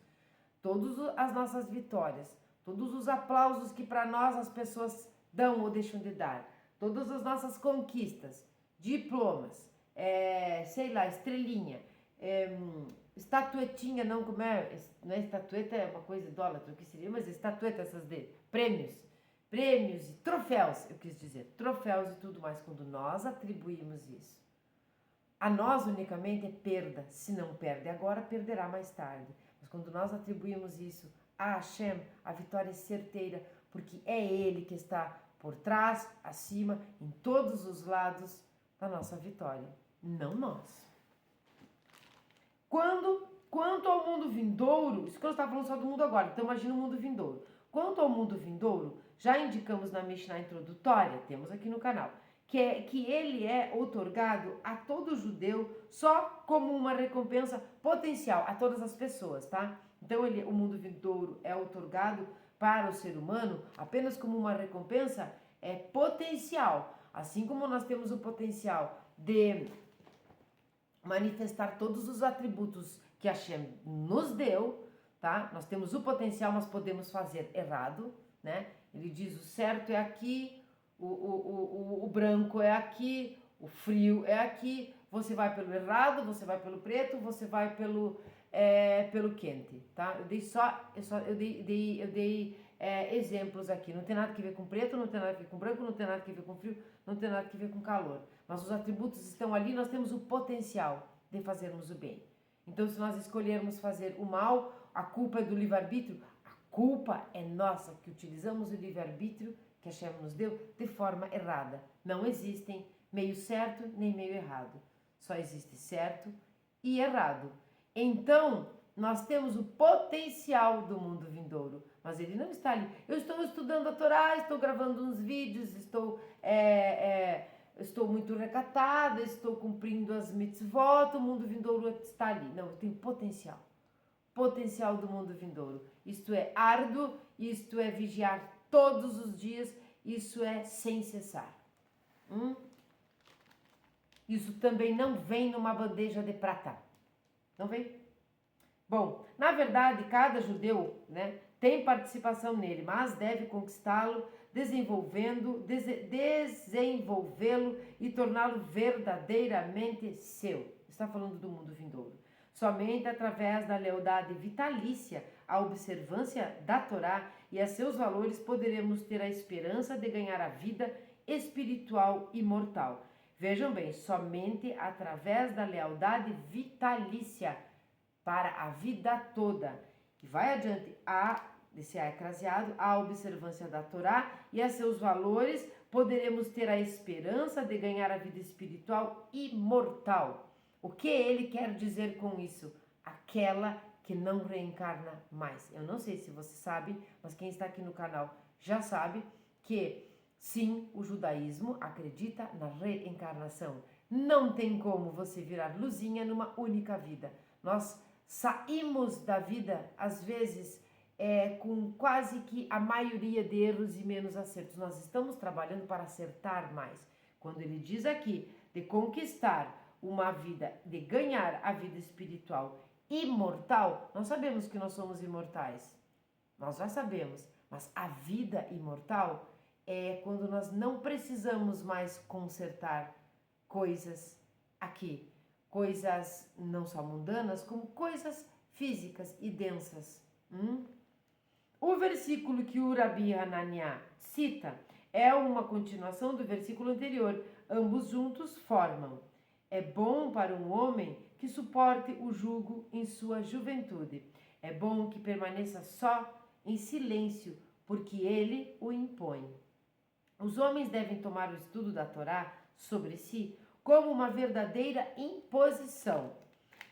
todas as nossas vitórias, todos os aplausos que para nós as pessoas dão ou deixam de dar, todas as nossas conquistas, diplomas, sei lá, estrelinha, estatuetinha, não, como não é estatueta, é uma coisa idólatra, o que seria, mas estatueta, essas de prêmios, prêmios e troféus, eu quis dizer, troféus e tudo mais, quando nós atribuímos isso. A nós unicamente é perda, se não perde agora, perderá mais tarde. Mas quando nós atribuímos isso a Hashem, a vitória é certeira, porque é Ele que está por trás, acima, em todos os lados da nossa vitória, não nós. Quanto ao mundo vindouro, isso que eu estava falando só do mundo agora, então imagina o mundo vindouro. Quanto ao mundo vindouro, já indicamos na Mishnah introdutória, temos aqui no canal, que ele é outorgado a todo judeu só como uma recompensa potencial a todas as pessoas, tá? Então o mundo vindouro é outorgado para o ser humano apenas como uma recompensa potencial. Assim como nós temos o potencial de manifestar todos os atributos que Hashem nos deu, tá? Nós temos o potencial, mas podemos fazer errado, né? Ele diz: o certo é aqui, o branco é aqui, o frio é aqui, você vai pelo errado, você vai pelo preto, você vai pelo quente, tá? Eu dei exemplos aqui. Não tem nada a ver com preto, não tem nada a ver com branco, não tem nada a ver com frio, não tem nada a ver com calor. Mas os atributos estão ali, nós temos o potencial de fazermos o bem. Então, se nós escolhermos fazer o mal, a culpa é do livre-arbítrio, a culpa é nossa, que utilizamos o livre-arbítrio que Hashem nos deu de forma errada. Não existem meio certo nem meio errado. Só existe certo e errado. Então, nós temos o potencial do mundo vindouro, mas ele não está ali. Eu estou estudando a Torá, estou gravando uns vídeos, estou muito recatada, estou cumprindo as mitzvot, o mundo vindouro está ali. Não, eu tenho potencial. Potencial do mundo vindouro. Isto é árduo, isto é vigiar todos os dias, isso é sem cessar. Isso também não vem numa bandeja de prata. Não vem? Bom, na verdade, cada judeu, né, tem participação nele, mas deve conquistá-lo, desenvolvê-lo e torná-lo verdadeiramente seu. Está falando do mundo vindouro. Somente através da lealdade vitalícia, à observância da Torá e a seus valores poderemos ter a esperança de ganhar a vida espiritual imortal. Vejam bem, somente através da lealdade vitalícia para a vida toda. E vai adiante, desse ecrasiado, a observância da Torá e a seus valores, poderemos ter a esperança de ganhar a vida espiritual imortal. O que ele quer dizer com isso? Aquela que não reencarna mais. Eu não sei se você sabe, mas quem está aqui no canal já sabe que sim, o judaísmo acredita na reencarnação. Não tem como você virar luzinha numa única vida. Nós saímos da vida, às vezes, com quase que a maioria de erros e menos acertos. Nós estamos trabalhando para acertar mais. Quando ele diz aqui de conquistar uma vida, de ganhar a vida espiritual imortal, nós sabemos que nós somos imortais. Nós já sabemos. Mas a vida imortal é quando nós não precisamos mais consertar coisas aqui. Coisas não só mundanas, como coisas físicas e densas. O versículo que o Rabi Hanania cita é uma continuação do versículo anterior. Ambos juntos formam: é bom para um homem que suporte o jugo em sua juventude. É bom que permaneça só em silêncio, porque ele o impõe. Os homens devem tomar o estudo da Torá sobre si como uma verdadeira imposição.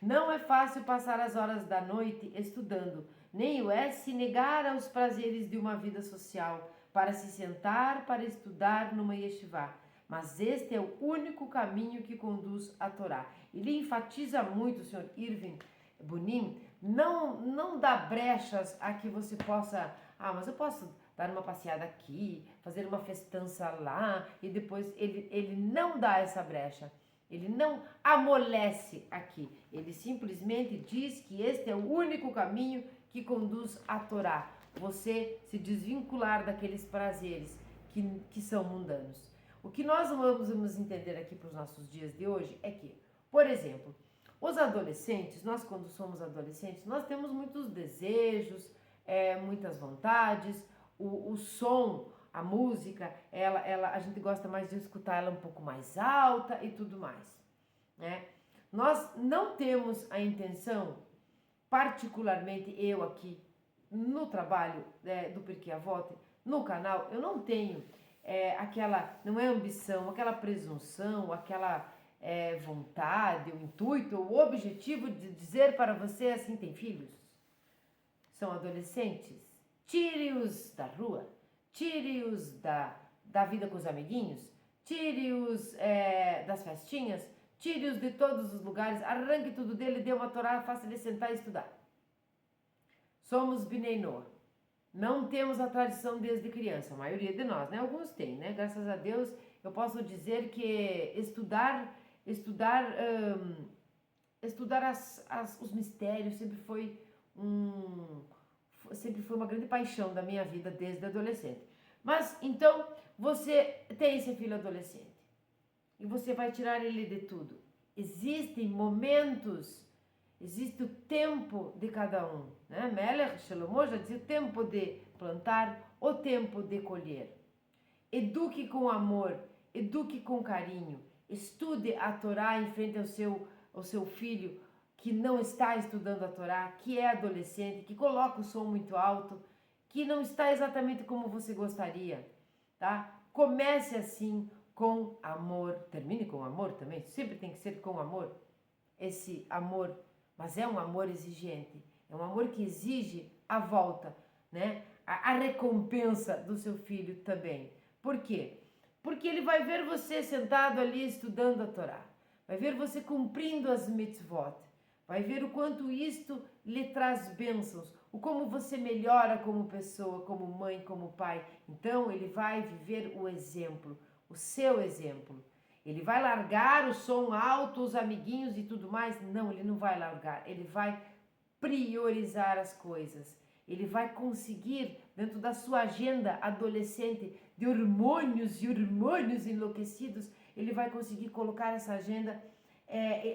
Não é fácil passar as horas da noite estudando, nem o é se negar aos prazeres de uma vida social para se sentar para estudar numa yeshivá. Mas este é o único caminho que conduz à Torá. Ele enfatiza muito, o senhor Irving Bunim, não dá brechas a que você possa, mas eu posso dar uma passeada aqui, fazer uma festança lá, e depois ele não dá essa brecha. Ele não amolece aqui. Ele simplesmente diz que este é o único caminho que conduz à Torá. Você se desvincular daqueles prazeres que são mundanos. O que nós vamos entender aqui para os nossos dias de hoje é que, por exemplo, os adolescentes, nós quando somos adolescentes, nós temos muitos desejos, muitas vontades, o som a música, a gente gosta mais de escutar ela um pouco mais alta e tudo mais, né? Nós não temos a intenção, particularmente eu aqui, no trabalho do Pirkei Avot, no canal, eu não tenho não é ambição, aquela presunção, aquela vontade, o intuito, o objetivo de dizer para você assim, tem filhos? São adolescentes? Tire-os da rua, tire-os da vida com os amiguinhos, tire-os das festinhas, tire-os de todos os lugares, arranque tudo dele, dê uma Torá, faça ele sentar e estudar. Somos Bnei Noach. Não temos a tradição desde criança, a maioria de nós, né? Alguns têm, né? Graças a Deus, eu posso dizer que estudar os mistérios sempre foi uma grande paixão da minha vida desde adolescente. Mas, então, você tem esse filho adolescente e você vai tirar ele de tudo. Existem momentos, existe o tempo de cada um, né? Melech Shlomo já dizia o tempo de plantar, o tempo de colher. Eduque com amor, eduque com carinho, estude a Torá em frente ao seu filho que não está estudando a Torá, que é adolescente, que coloca o som muito alto, que não está exatamente como você gostaria, tá? Comece assim com amor, termine com amor também, sempre tem que ser com amor, esse amor, mas é um amor exigente, é um amor que exige a volta, né? A recompensa do seu filho também. Por quê? Porque ele vai ver você sentado ali estudando a Torá, vai ver você cumprindo as mitzvot, vai ver o quanto isto lhe traz bênçãos, o como você melhora como pessoa, como mãe, como pai. Então ele vai viver o exemplo, o seu exemplo. Ele vai largar o som alto, os amiguinhos e tudo mais? Não, ele não vai largar, ele vai priorizar as coisas. Ele vai conseguir, dentro da sua agenda adolescente, de hormônios e hormônios enlouquecidos, ele vai conseguir colocar essa agenda,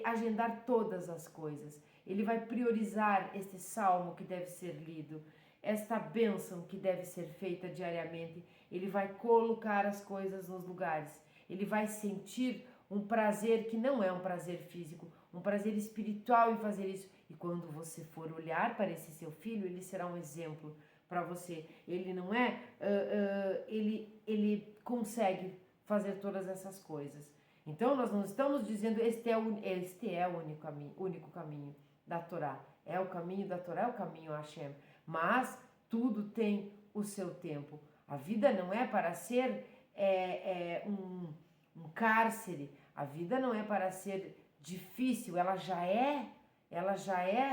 agendar todas as coisas. Ele vai priorizar este salmo que deve ser lido, esta bênção que deve ser feita diariamente. Ele vai colocar as coisas nos lugares. Ele vai sentir um prazer que não é um prazer físico, um prazer espiritual em fazer isso. E quando você for olhar para esse seu filho, ele será um exemplo para você. Ele não é, ele consegue fazer todas essas coisas. Então nós não estamos dizendo este é o único caminho da Torá. É o caminho da Torá, é o caminho a Hashem. Mas tudo tem o seu tempo. A vida não é para ser um cárcere, a vida não é para ser difícil, ela já é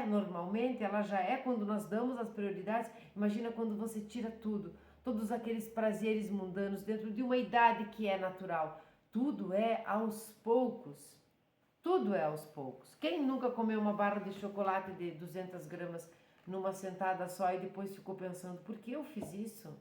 normalmente, ela já é quando nós damos as prioridades. Imagina quando você tira tudo, todos aqueles prazeres mundanos dentro de uma idade que é natural. Tudo é aos poucos, tudo é aos poucos. Quem nunca comeu uma barra de chocolate de 200 gramas numa sentada só e depois ficou pensando, por que eu fiz isso?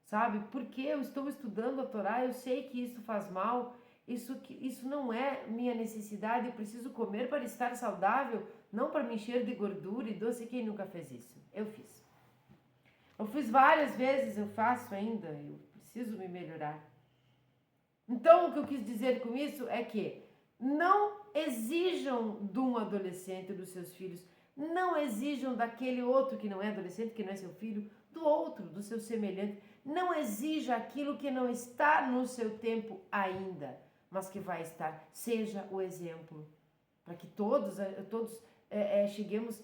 Sabe, porque eu estou estudando a Torá, eu sei que isso faz mal, isso não é minha necessidade, eu preciso comer para estar saudável, não para me encher de gordura e doce. Quem nunca fez isso? Eu fiz. Eu fiz várias vezes, eu faço ainda, eu preciso me melhorar. Então, o que eu quis dizer com isso é que não exijam de um adolescente, dos seus filhos, não exijam daquele outro que não é adolescente, que não é seu filho, do outro, do seu semelhante. Não exija aquilo que não está no seu tempo ainda, mas que vai estar. Seja o exemplo, para que todos cheguemos,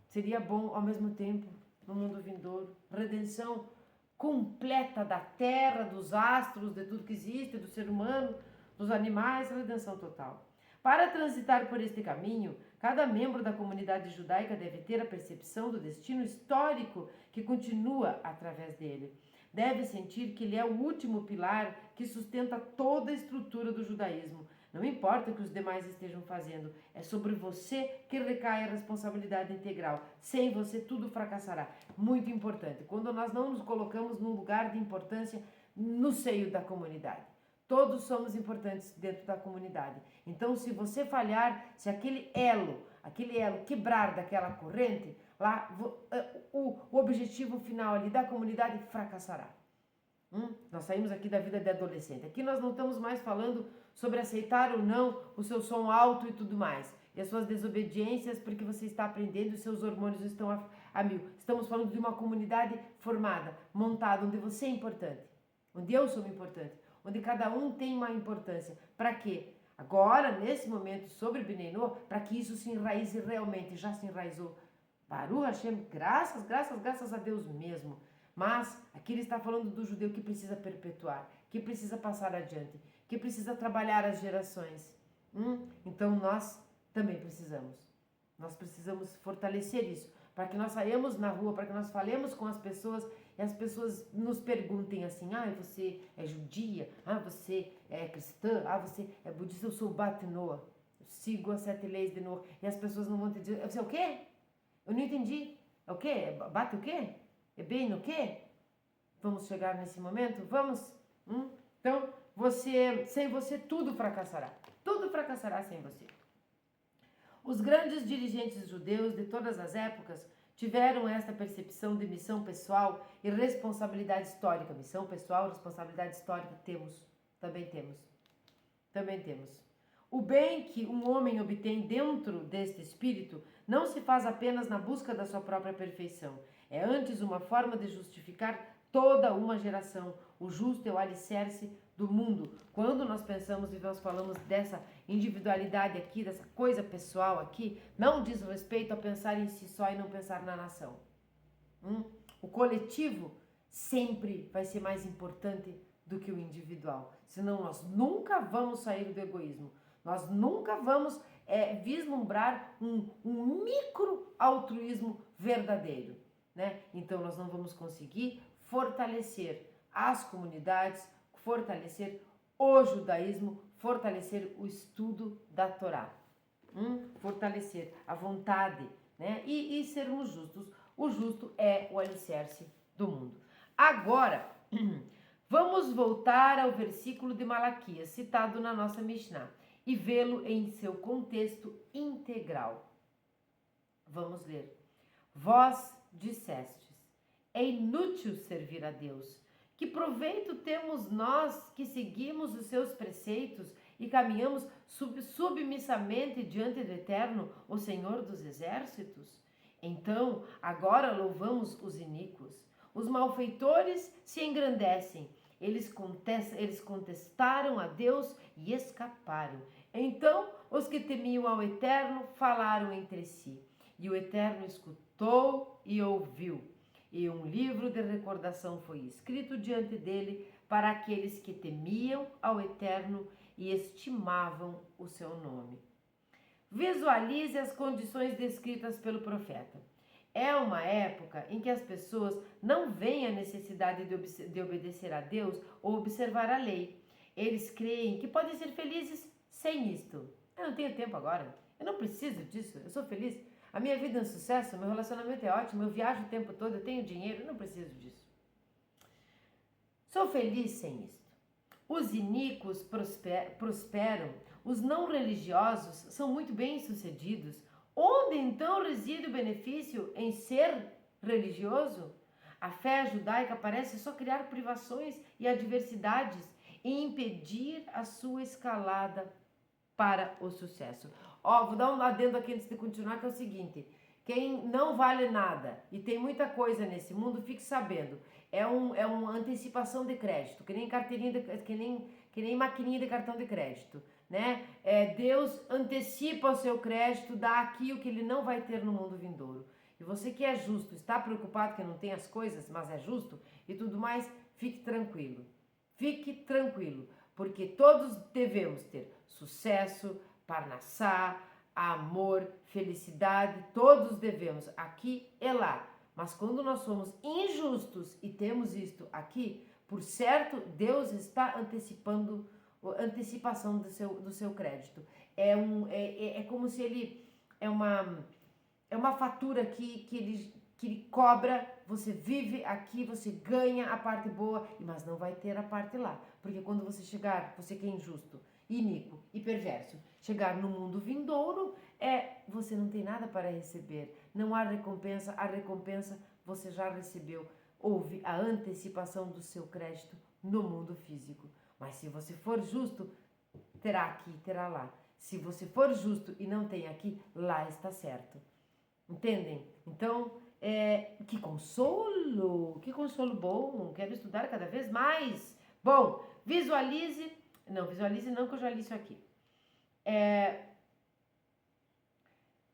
seria bom ao mesmo tempo, no mundo vindouro, redenção completa da terra, dos astros, de tudo que existe, do ser humano, dos animais, redenção total. Para transitar por este caminho, cada membro da comunidade judaica deve ter a percepção do destino histórico que continua através dele. Deve sentir que ele é o último pilar que sustenta toda a estrutura do judaísmo. Não importa o que os demais estejam fazendo, é sobre você que recai a responsabilidade integral. Sem você, tudo fracassará. Muito importante. Quando nós não nos colocamos num lugar de importância no seio da comunidade. Todos somos importantes dentro da comunidade. Então, se você falhar, se aquele elo quebrar daquela corrente, lá o objetivo final ali da comunidade fracassará. Nós saímos aqui da vida de adolescente. Aqui nós não estamos mais falando sobre aceitar ou não o seu som alto e tudo mais. E as suas desobediências porque você está aprendendo e seus hormônios estão a mil. Estamos falando de uma comunidade formada, montada, onde você é importante. Onde eu sou importante. Onde cada um tem uma importância. Para quê? Agora, nesse momento, sobre Bnei Noach, para que isso se enraize realmente. Já se enraizou. Baruch Hashem, graças a Deus mesmo. Mas aqui ele está falando do judeu que precisa perpetuar, que precisa passar adiante, que precisa trabalhar as gerações. Então nós também precisamos. Nós precisamos fortalecer isso, para que nós saímos na rua, para que nós falemos com as pessoas e as pessoas nos perguntem assim, você é judia? Você é cristã? Você é budista? Eu sou Bat Noah, eu sigo as 7 leis de Noah. E as pessoas não vão te dizer, você é o quê? Eu não entendi. É o quê? Bate o quê? É bem no quê? Vamos chegar nesse momento? Vamos? Então, sem você, tudo fracassará. Tudo fracassará sem você. Os grandes dirigentes judeus de todas as épocas tiveram esta percepção de missão pessoal e responsabilidade histórica. Missão pessoal, responsabilidade histórica, também temos. O bem que um homem obtém dentro deste espírito não se faz apenas na busca da sua própria perfeição. É antes uma forma de justificar toda uma geração. O justo é o alicerce do mundo. Quando nós pensamos e nós falamos dessa individualidade aqui, dessa coisa pessoal aqui, não diz respeito a pensar em si só e não pensar na nação. O coletivo sempre vai ser mais importante do que o individual. Senão nós nunca vamos sair do egoísmo. Nós nunca vamos vislumbrar um micro-altruísmo verdadeiro. Né? Então nós não vamos conseguir fortalecer as comunidades, fortalecer o judaísmo, fortalecer o estudo da Torá, fortalecer a vontade, né? E sermos justos. O justo é o alicerce do mundo. Agora, vamos voltar ao versículo de Malaquias, citado na nossa Mishnah, e vê-lo em seu contexto integral. Vamos ler. Vós dissestes, é inútil servir a Deus. Que proveito temos nós que seguimos os seus preceitos e caminhamos submissamente diante do Eterno, o Senhor dos Exércitos? Então, agora louvamos os iníquos. Os malfeitores se engrandecem. Eles contestaram a Deus e escaparam. Então, os que temiam ao Eterno falaram entre si. E o Eterno escutou e ouviu. E um livro de recordação foi escrito diante dele para aqueles que temiam ao Eterno e estimavam o seu nome. Visualize as condições descritas pelo profeta. É uma época em que as pessoas não veem a necessidade de obedecer a Deus ou observar a lei. Eles creem que podem ser felizes sem isto. Eu não tenho tempo agora, eu não preciso disso, eu sou feliz. A minha vida é um sucesso, meu relacionamento é ótimo, eu viajo o tempo todo, eu tenho dinheiro, eu não preciso disso. Sou feliz sem isto. Os iníquos prosperam, os não religiosos são muito bem-sucedidos. Onde então reside o benefício em ser religioso? A fé judaica parece só criar privações e adversidades e impedir a sua escalada para o sucesso. Vou dar um adendo aqui antes de continuar, que é o seguinte: quem não vale nada e tem muita coisa nesse mundo, fique sabendo, é uma antecipação de crédito, que nem que nem maquininha de cartão de crédito, né? Deus antecipa o seu crédito, dá aqui o que ele não vai ter no mundo vindouro. E você que é justo, está preocupado que não tem as coisas, mas é justo e tudo mais, fique tranquilo. Fique tranquilo, porque todos devemos ter sucesso, parnassá, amor, felicidade, todos devemos, aqui e lá. Mas quando nós somos injustos e temos isto aqui, por certo, Deus está antecipando antecipação do seu crédito. É como se ele é uma fatura que ele cobra, você vive aqui, você ganha a parte boa, mas não vai ter a parte lá. Porque quando você chegar, você que é injusto, iníquo e perverso. Chegar no mundo vindouro você não tem nada para receber, não há recompensa, a recompensa você já recebeu. Houve a antecipação do seu crédito no mundo físico. Mas se você for justo, terá aqui, terá lá. Se você for justo e não tem aqui, lá está certo. Entendem? Então, que consolo bom, quero estudar cada vez mais. Bom, visualize não que eu já li isso aqui.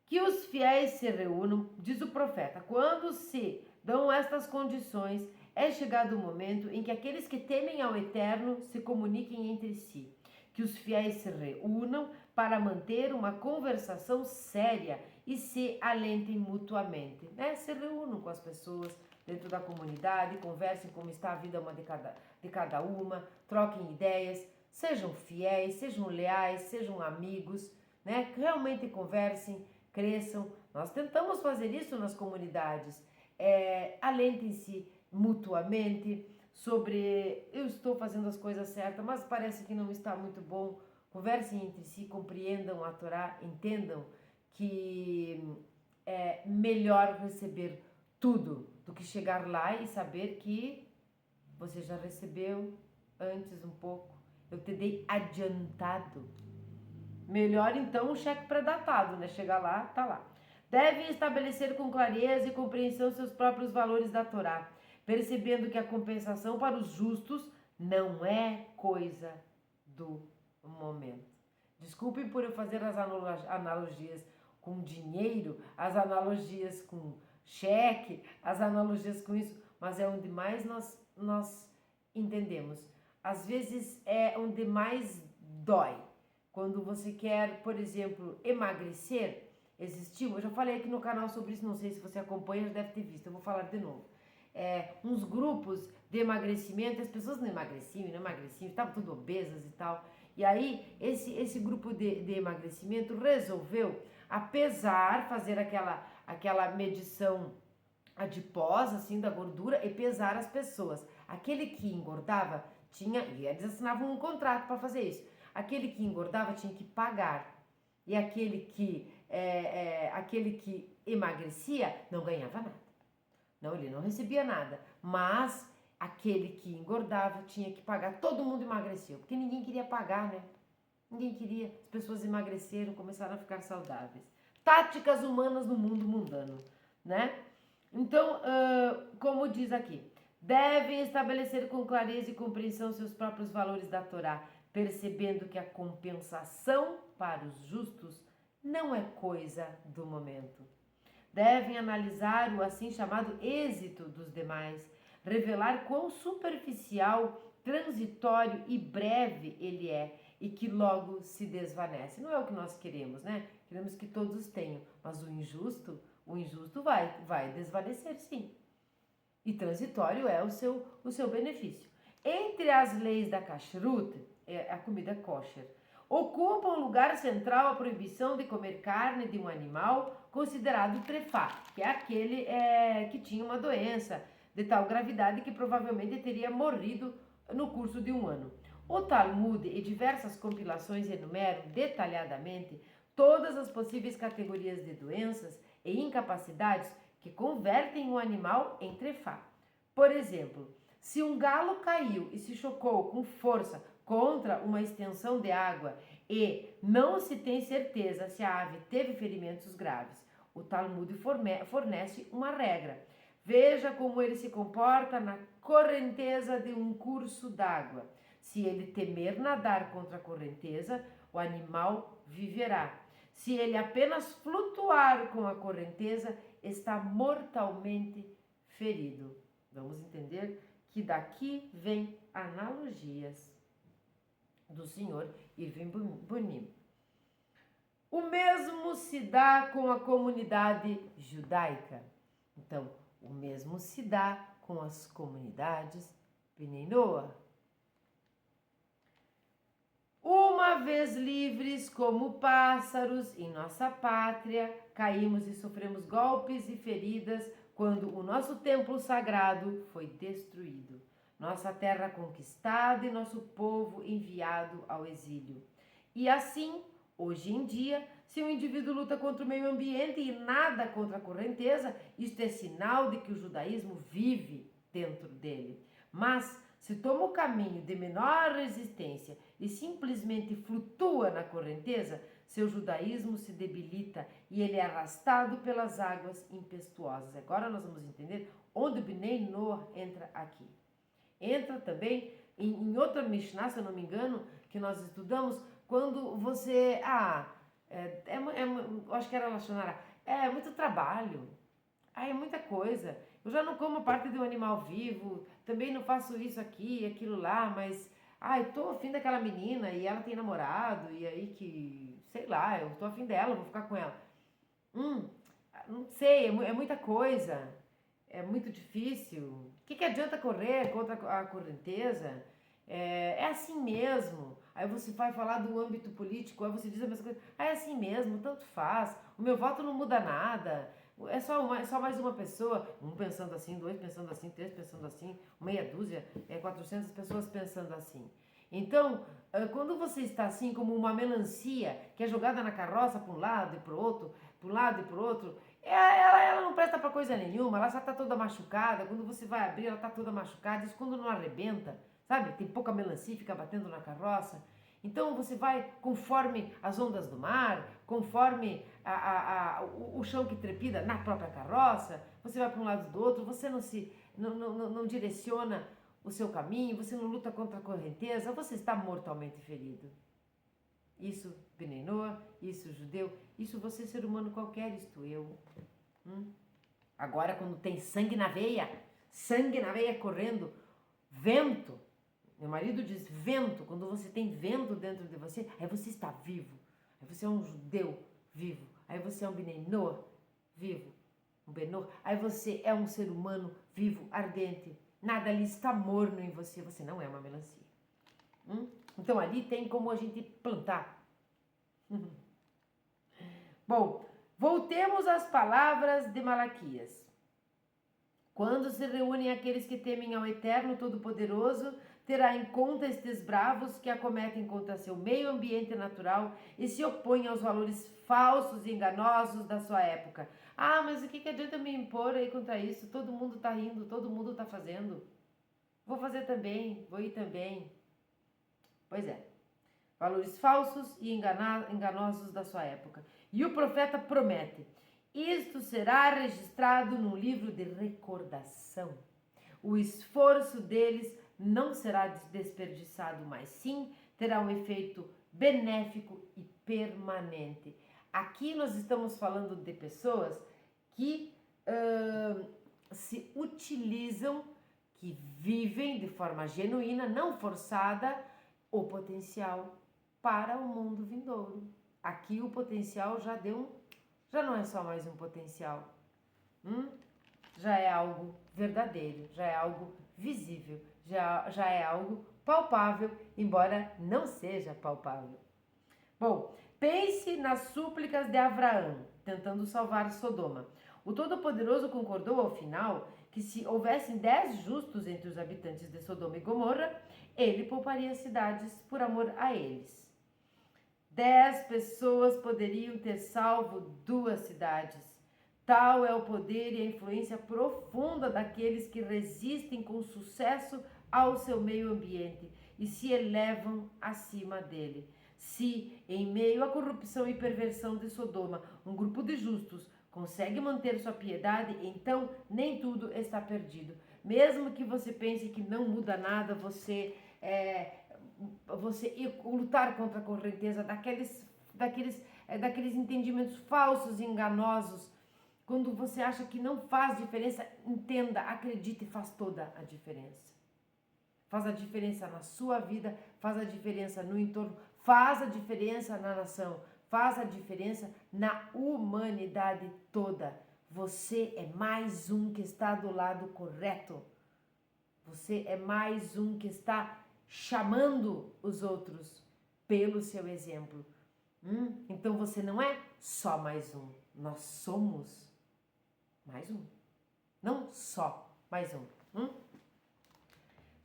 Que os fiéis se reúnam, diz o profeta, quando se dão estas condições, é chegado o momento em que aqueles que temem ao Eterno se comuniquem entre si. Que os fiéis se reúnam para manter uma conversação séria e se alentem mutuamente. Se reúnam com as pessoas dentro da comunidade, conversem como está a vida de cada uma, troquem ideias, sejam fiéis, sejam leais, sejam amigos, que realmente conversem, cresçam. Nós tentamos fazer isso nas comunidades. Alentem-se mutuamente sobre eu estou fazendo as coisas certas, mas parece que não está muito bom. Conversem entre si, compreendam a Torá, entendam que é melhor receber tudo do que chegar lá e saber que você já recebeu antes um pouco. Eu te dei adiantado. Melhor então um cheque pré-datado, né? Chegar lá, tá lá. Devem estabelecer com clareza e compreensão seus próprios valores da Torá, percebendo que a compensação para os justos não é coisa do momento. Desculpem por eu fazer as analogias com dinheiro, as analogias com cheque, as analogias com isso, mas é onde mais nós entendemos. Às vezes é onde mais dói. Quando você quer, por exemplo, emagrecer, eu já falei aqui no canal sobre isso, não sei se você acompanha, já deve ter visto, eu vou falar de novo. Uns grupos de emagrecimento, as pessoas não emagreciam, estavam tudo obesas e tal. E aí, esse grupo de emagrecimento resolveu, fazer aquela medição adiposa, assim, da gordura e pesar as pessoas. Aquele que engordava e eles assinavam um contrato para fazer isso. Aquele que engordava tinha que pagar. E aquele que emagrecia não ganhava nada. Não, ele não recebia nada. Mas aquele que engordava tinha que pagar. Todo mundo emagreceu, porque ninguém queria pagar, né? Ninguém queria. As pessoas emagreceram, começaram a ficar saudáveis. Táticas humanas no mundo mundano, né? Então, como diz aqui, devem estabelecer com clareza e compreensão seus próprios valores da Torá, percebendo que a compensação para os justos não é coisa do momento. Devem analisar o assim chamado êxito dos demais, revelar quão superficial, transitório e breve ele é e que logo se desvanece. Não é o que nós queremos, né? Queremos que todos tenham, mas o injusto vai desvanecer, sim. E transitório é o seu benefício. Entre as leis da kashrut, a comida kosher, ocupa um lugar central a proibição de comer carne de um animal considerado trefá, que é aquele que tinha uma doença de tal gravidade que provavelmente teria morrido no curso de um ano. O Talmud e diversas compilações enumeram detalhadamente todas as possíveis categorias de doenças e incapacidades que convertem o animal em trefá. Por exemplo, se um galo caiu e se chocou com força contra uma extensão de água e não se tem certeza se a ave teve ferimentos graves, o Talmud fornece uma regra. Veja como ele se comporta na correnteza de um curso d'água. Se ele temer nadar contra a correnteza, o animal viverá. Se ele apenas flutuar com a correnteza, está mortalmente ferido. Vamos entender que daqui vem analogias do senhor Irving Bunim. O mesmo se dá com a comunidade judaica. Então, o mesmo se dá com as comunidades Bnei Noach. Uma vez livres como pássaros em nossa pátria, caímos e sofremos golpes e feridas quando o nosso templo sagrado foi destruído, nossa terra conquistada e nosso povo enviado ao exílio. E assim, hoje em dia, se o indivíduo luta contra o meio ambiente e nada contra a correnteza, isto é sinal de que o judaísmo vive dentro dele. Mas se toma o caminho de menor resistência e simplesmente flutua na correnteza, seu judaísmo se debilita e ele é arrastado pelas águas impetuosas. Agora nós vamos entender onde o Bnei Noach entra aqui. Entra também em outra Mishnah, se eu não me engano, que nós estudamos, quando você... eu acho que era Lashonara. É muito trabalho. É muita coisa. Eu já não como parte de um animal vivo, também não faço isso aqui, aquilo lá, mas... eu tô afim daquela menina e ela tem namorado, e aí que... Sei lá, eu tô afim dela, vou ficar com ela. Não sei, é muita coisa. É muito difícil. O que adianta correr contra a correnteza? É assim mesmo. Aí você vai falar do âmbito político, aí você diz a mesma coisa. É assim mesmo, tanto faz. O meu voto não muda nada. É só mais uma pessoa. Um pensando assim, dois pensando assim, três pensando assim, meia dúzia, 400 pessoas pensando assim. Então, quando você está assim como uma melancia que é jogada na carroça para um lado e para o outro, para um lado e para o outro, ela não presta para coisa nenhuma, ela já está toda machucada. Quando você vai abrir, ela está toda machucada. Isso quando não arrebenta, sabe? Tem pouca melancia, fica batendo na carroça. Então você vai conforme as ondas do mar, conforme o chão que trepida na própria carroça, você vai para um lado do outro, você não direciona o seu caminho, você não luta contra a correnteza, você está mortalmente ferido. Isso Bnei Noach, isso judeu, isso você ser humano qualquer, isto eu. Agora quando tem sangue na veia correndo, vento, meu marido diz vento, quando você tem vento dentro de você, aí você está vivo, aí você é um judeu vivo, aí você é um Bnei Noach vivo, um Benor, aí você é um ser humano vivo, ardente, nada ali está morno em você, você não é uma melancia. Então ali tem como a gente plantar. Bom, voltemos às palavras de Malaquias. Quando se reúnem aqueles que temem ao Eterno Todo-Poderoso, terá em conta estes bravos que acometem contra seu meio ambiente natural e se opõem aos valores falsos e enganosos da sua época. Mas o que adianta me impor aí contra isso? Todo mundo está rindo, todo mundo está fazendo. Vou fazer também, vou ir também. Pois é. Valores falsos e enganosos da sua época. E o profeta promete: isto será registrado num livro de recordação. O esforço deles não será desperdiçado, mas sim terá um efeito benéfico e permanente. Aqui nós estamos falando de pessoas que se utilizam, que vivem de forma genuína, não forçada, o potencial para o mundo vindouro. Aqui o potencial já não é só mais um potencial. Já é algo verdadeiro, já é algo visível, já é algo palpável, embora não seja palpável. Bom, pense nas súplicas de Abraão, tentando salvar Sodoma. O Todo-Poderoso concordou ao final que se houvessem 10 justos entre os habitantes de Sodoma e Gomorra, ele pouparia as cidades por amor a eles. 10 pessoas poderiam ter salvo 2 cidades. Tal é o poder e a influência profunda daqueles que resistem com sucesso ao seu meio ambiente e se elevam acima dele. Se, em meio à corrupção e perversão de Sodoma, um grupo de justos consegue manter sua piedade, então nem tudo está perdido. Mesmo que você pense que não muda nada, você lutar contra a correnteza daqueles entendimentos falsos e enganosos. Quando você acha que não faz diferença, entenda, acredite, faz toda a diferença. Faz a diferença na sua vida, faz a diferença no entorno, faz a diferença na nação, faz a diferença na humanidade toda. Você é mais um que está do lado correto. Você é mais um que está chamando os outros pelo seu exemplo. Então você não é só mais um, nós somos mais um. Não só mais um.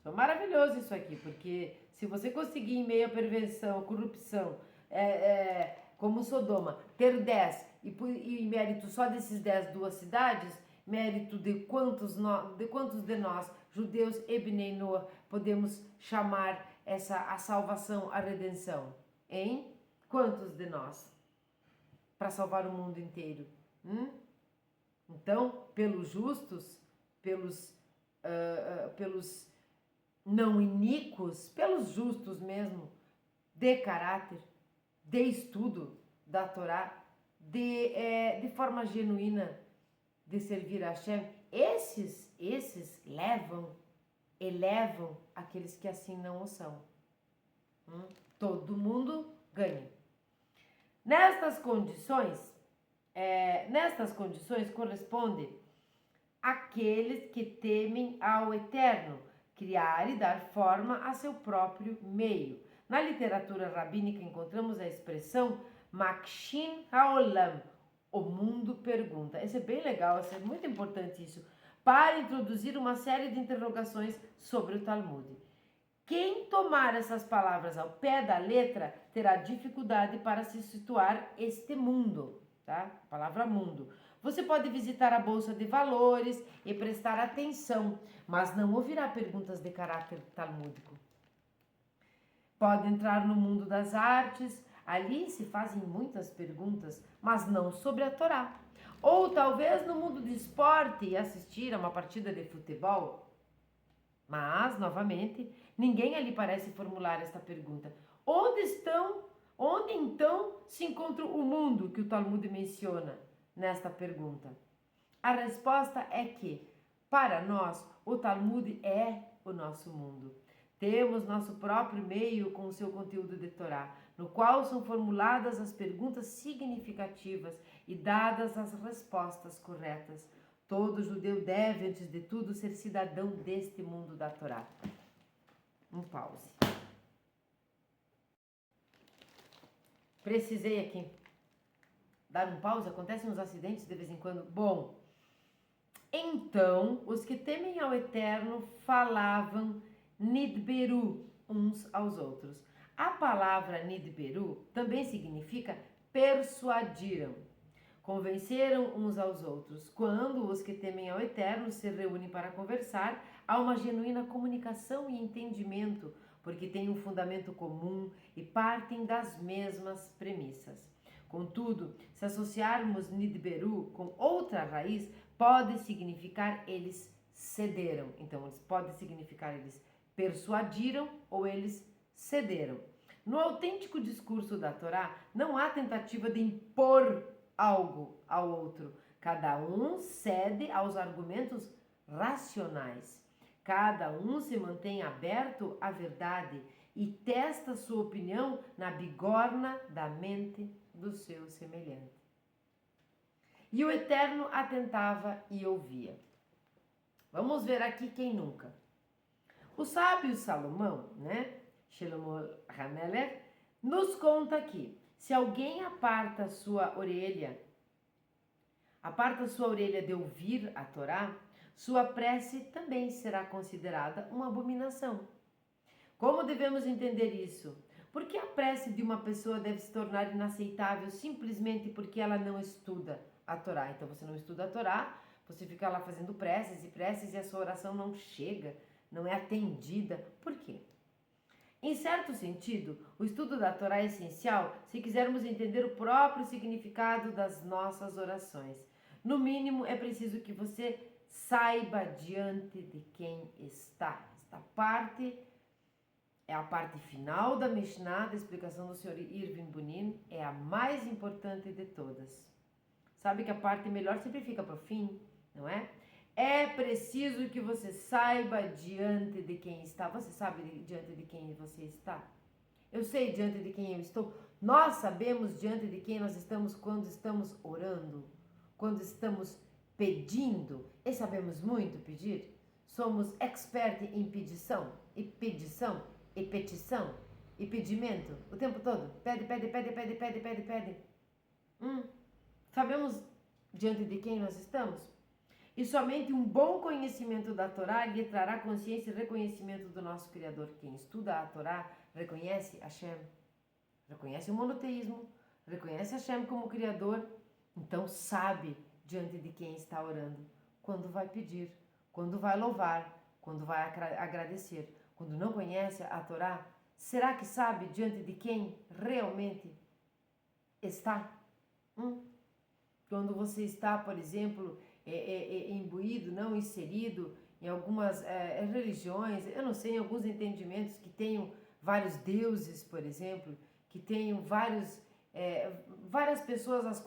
É maravilhoso isso aqui, porque se você conseguir, em meio à perversão, à corrupção, como Sodoma, ter 10 e mérito só desses 10 duas cidades, mérito de quantos de nós, judeus e Bnei Noah, podemos chamar a salvação, a redenção? Hein? Quantos de nós? Para salvar o mundo inteiro. Então, pelos justos, pelos não iníquos, pelos justos mesmo, de caráter, de estudo da Torá, de forma genuína de servir a Hashem, esses elevam aqueles que assim não o são. Todo mundo ganha. Nestas condições corresponde aqueles que temem ao Eterno, criar e dar forma a seu próprio meio. Na literatura rabínica encontramos a expressão Makshin Haolam, o mundo pergunta. Isso é bem legal, isso é muito importante isso, para introduzir uma série de interrogações sobre o Talmud. Quem tomar essas palavras ao pé da letra terá dificuldade para se situar este mundo, tá? A palavra mundo. Você pode visitar a Bolsa de Valores e prestar atenção, mas não ouvirá perguntas de caráter talmúdico. Pode entrar no mundo das artes, ali se fazem muitas perguntas, mas não sobre a Torá. Ou talvez no mundo do esporte e assistir a uma partida de futebol. Mas, novamente, ninguém ali parece formular esta pergunta. Onde então se encontra o mundo que o Talmud menciona nesta pergunta? A resposta é que, para nós, o Talmud é o nosso mundo. Temos nosso próprio meio com o seu conteúdo de Torá, no qual são formuladas as perguntas significativas e dadas as respostas corretas. Todo judeu deve, antes de tudo, ser cidadão deste mundo da Torá. Pause. Precisei aqui dar um pause, acontecem uns acidentes de vez em quando. Bom, então os que temem ao Eterno falavam nidberu uns aos outros. A palavra nidberu também significa persuadiram, convenceram uns aos outros. Quando os que temem ao Eterno se reúnem para conversar, há uma genuína comunicação e entendimento, porque têm um fundamento comum e partem das mesmas premissas. Contudo, se associarmos nidberu com outra raiz, pode significar eles cederam. Então, pode significar eles persuadiram ou eles cederam. No autêntico discurso da Torá, não há tentativa de impor algo ao outro. Cada um cede aos argumentos racionais. Cada um se mantém aberto à verdade e testa sua opinião na bigorna da mente do seu semelhante. E o Eterno atentava e ouvia. Vamos ver aqui quem nunca. O sábio Salomão, Shlomo HaMelech, nos conta que se alguém aparta sua orelha de ouvir a Torá, sua prece também será considerada uma abominação. Como devemos entender isso? Por que a prece de uma pessoa deve se tornar inaceitável simplesmente porque ela não estuda a Torá? Então você não estuda a Torá, você fica lá fazendo preces e a sua oração não chega, não é atendida. Por quê? Em certo sentido, o estudo da Torá é essencial se quisermos entender o próprio significado das nossas orações. No mínimo, é preciso que você saiba diante de quem está. Esta parte é a parte final da Mishnah, da explicação do Sr. Irving Bunim, é a mais importante de todas. Sabe que a parte melhor sempre fica para o fim, não é? É preciso que você saiba diante de quem está. Você sabe diante de quem você está? Eu sei diante de quem eu estou. Nós sabemos diante de quem nós estamos quando estamos orando, quando estamos pedindo. E sabemos muito pedir. Somos expert em pedição e petição e pedimento o tempo todo. Pede. Sabemos diante de quem nós estamos? E somente um bom conhecimento da Torá lhe trará consciência e reconhecimento do nosso Criador. Quem estuda a Torá reconhece Hashem. reconhece o monoteísmo, reconhece Hashem como Criador, então sabe diante de quem está orando, quando vai pedir, quando vai louvar, quando vai agradecer. Quando não conhece a Torá, será que sabe diante de quem realmente está? Quando você está, por exemplo, imbuído, não inserido em algumas religiões, eu não sei, em alguns entendimentos que tenham vários deuses, por exemplo, que tenham várias pessoas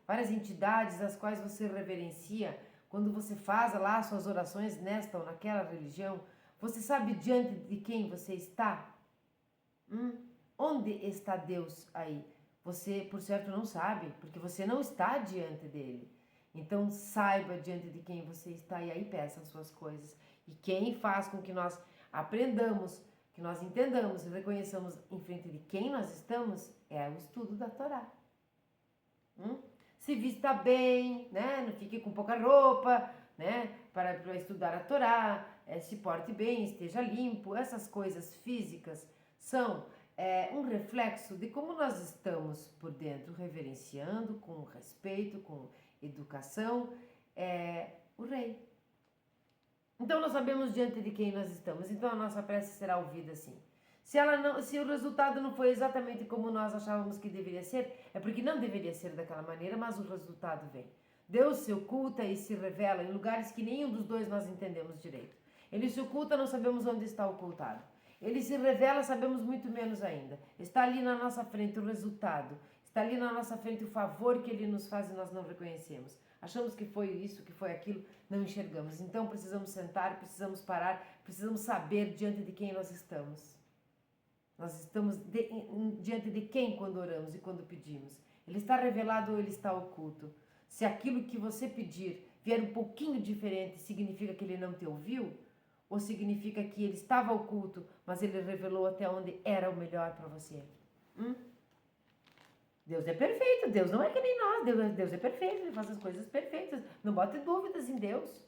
várias entidades às quais você reverencia, quando você faz lá suas orações nesta ou naquela religião, você sabe diante de quem você está? Onde está Deus aí? Você, por certo, não sabe, porque você não está diante dele. Então, saiba diante de quem você está e aí peça as suas coisas. E quem faz com que nós aprendamos, que nós entendamos e reconheçamos em frente de quem nós estamos, é o estudo da Torá. Se vista bem, né? Não fique com pouca roupa, né? Para estudar a Torá, se porte bem, esteja limpo. Essas coisas físicas são um reflexo de como nós estamos por dentro, reverenciando, com respeito, com educação, o rei. Então nós sabemos diante de quem nós estamos, então a nossa prece será ouvida assim. Se o resultado não foi exatamente como nós achávamos que deveria ser, é porque não deveria ser daquela maneira, mas o resultado vem. Deus se oculta e se revela em lugares que nenhum dos dois nós entendemos direito. Ele se oculta, não sabemos onde está ocultado. Ele se revela, sabemos muito menos ainda. Está ali na nossa frente o resultado. Está ali na nossa frente o favor que Ele nos faz e nós não reconhecemos. Achamos que foi isso, que foi aquilo, não enxergamos. Então precisamos sentar, precisamos parar, precisamos saber diante de quem nós estamos. Nós estamos diante de quem quando oramos e quando pedimos. Ele está revelado ou ele está oculto? Se aquilo que você pedir vier um pouquinho diferente, significa que ele não te ouviu? Ou significa que ele estava oculto, mas ele revelou até onde era o melhor para você? Deus é perfeito, Deus não é que nem nós, Deus é perfeito, Ele faz as coisas perfeitas. Não bote dúvidas em Deus.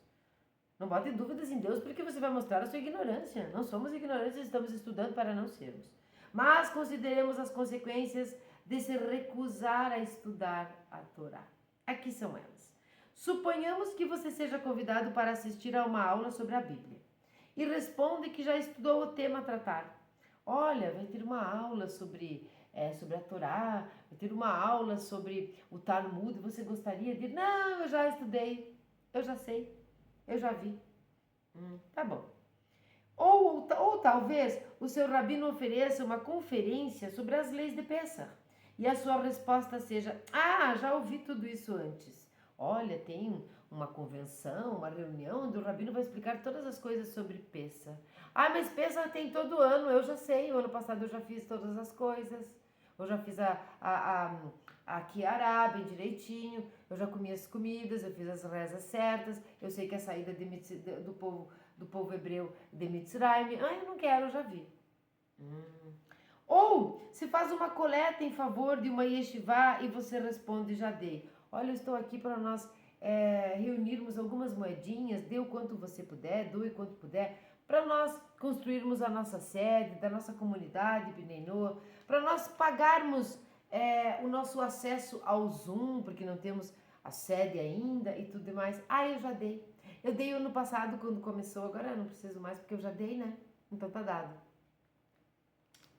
Não bote dúvidas em Deus porque você vai mostrar a sua ignorância. Não somos ignorantes, estamos estudando para não sermos. Mas consideremos as consequências de se recusar a estudar a Torá. Aqui são elas. Suponhamos que você seja convidado para assistir a uma aula sobre a Bíblia e responde que já estudou o tema a tratar. Olha, vai ter uma aula sobre a Torá, vai ter uma aula sobre o Talmud, você gostaria de... Não, eu já estudei, eu já sei, eu já vi. Tá bom. Ou talvez o seu rabino ofereça uma conferência sobre as leis de Pessah e a sua resposta seja: já ouvi tudo isso antes. Olha, tem uma convenção, uma reunião onde o rabino vai explicar todas as coisas sobre Pessah. Mas Pessah tem todo ano, eu já sei, o ano passado eu já fiz todas as coisas. Eu já fiz a Kiará bem direitinho, eu já comi as comidas, eu fiz as rezas certas, eu sei que a saída do povo hebreu de Mitzrayim, eu não quero, eu já vi. Ou se faz uma coleta em favor de uma yeshivá e você responde: já dei. Olha, eu estou aqui para nós reunirmos algumas moedinhas, dê o quanto você puder, doe quanto puder, para nós construirmos a nossa sede, da nossa comunidade, Bnei Noah, para nós pagarmos o nosso acesso ao Zoom, porque não temos a sede ainda e tudo mais. Eu já dei. Eu dei ano passado quando começou, agora eu não preciso mais porque eu já dei, né? Então tá dado.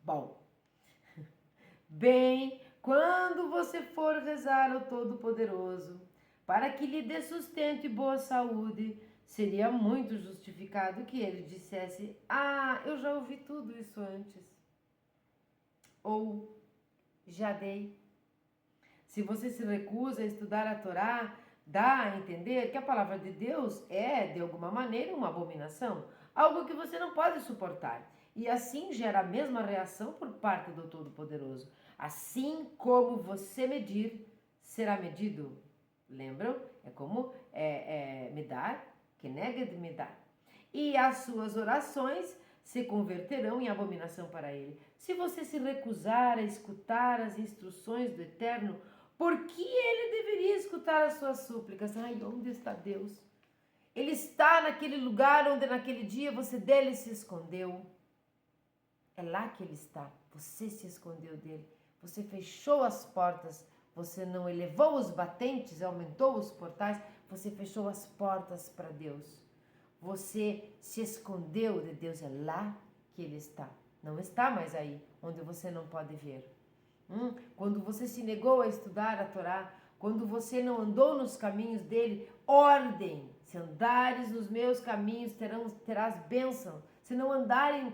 Bom, bem, quando você for rezar ao Todo-Poderoso, para que lhe dê sustento e boa saúde, seria muito justificado que ele dissesse: eu já ouvi tudo isso antes. Ou, já dei. Se você se recusa a estudar a Torá, dá a entender que a palavra de Deus é, de alguma maneira, uma abominação, algo que você não pode suportar. E assim gera a mesma reação por parte do Todo-Poderoso. Assim como você medir, será medido. Lembram? É como medar, que nega de medar. E as suas orações se converterão em abominação para ele. Se você se recusar a escutar as instruções do Eterno, por que ele deveria escutar as suas súplicas? Onde está Deus? Ele está naquele lugar onde naquele dia você dele se escondeu. É lá que ele está. Você se escondeu dele. você fechou as portas, você não elevou os batentes, aumentou os portais, você fechou as portas para Deus. Você se escondeu de Deus, é lá que Ele está. Não está mais aí, onde você não pode ver. Quando você se negou a estudar a Torá, quando você não andou nos caminhos dele, ordem. Se andares nos meus caminhos, terás bênção. Se não andarem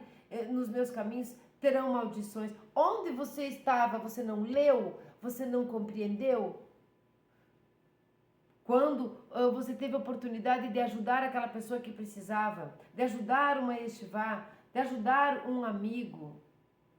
nos meus caminhos, terão maldições. Onde você estava, você não leu, você não compreendeu? Quando você teve a oportunidade de ajudar aquela pessoa que precisava, de ajudar uma yeshivá, de ajudar um amigo,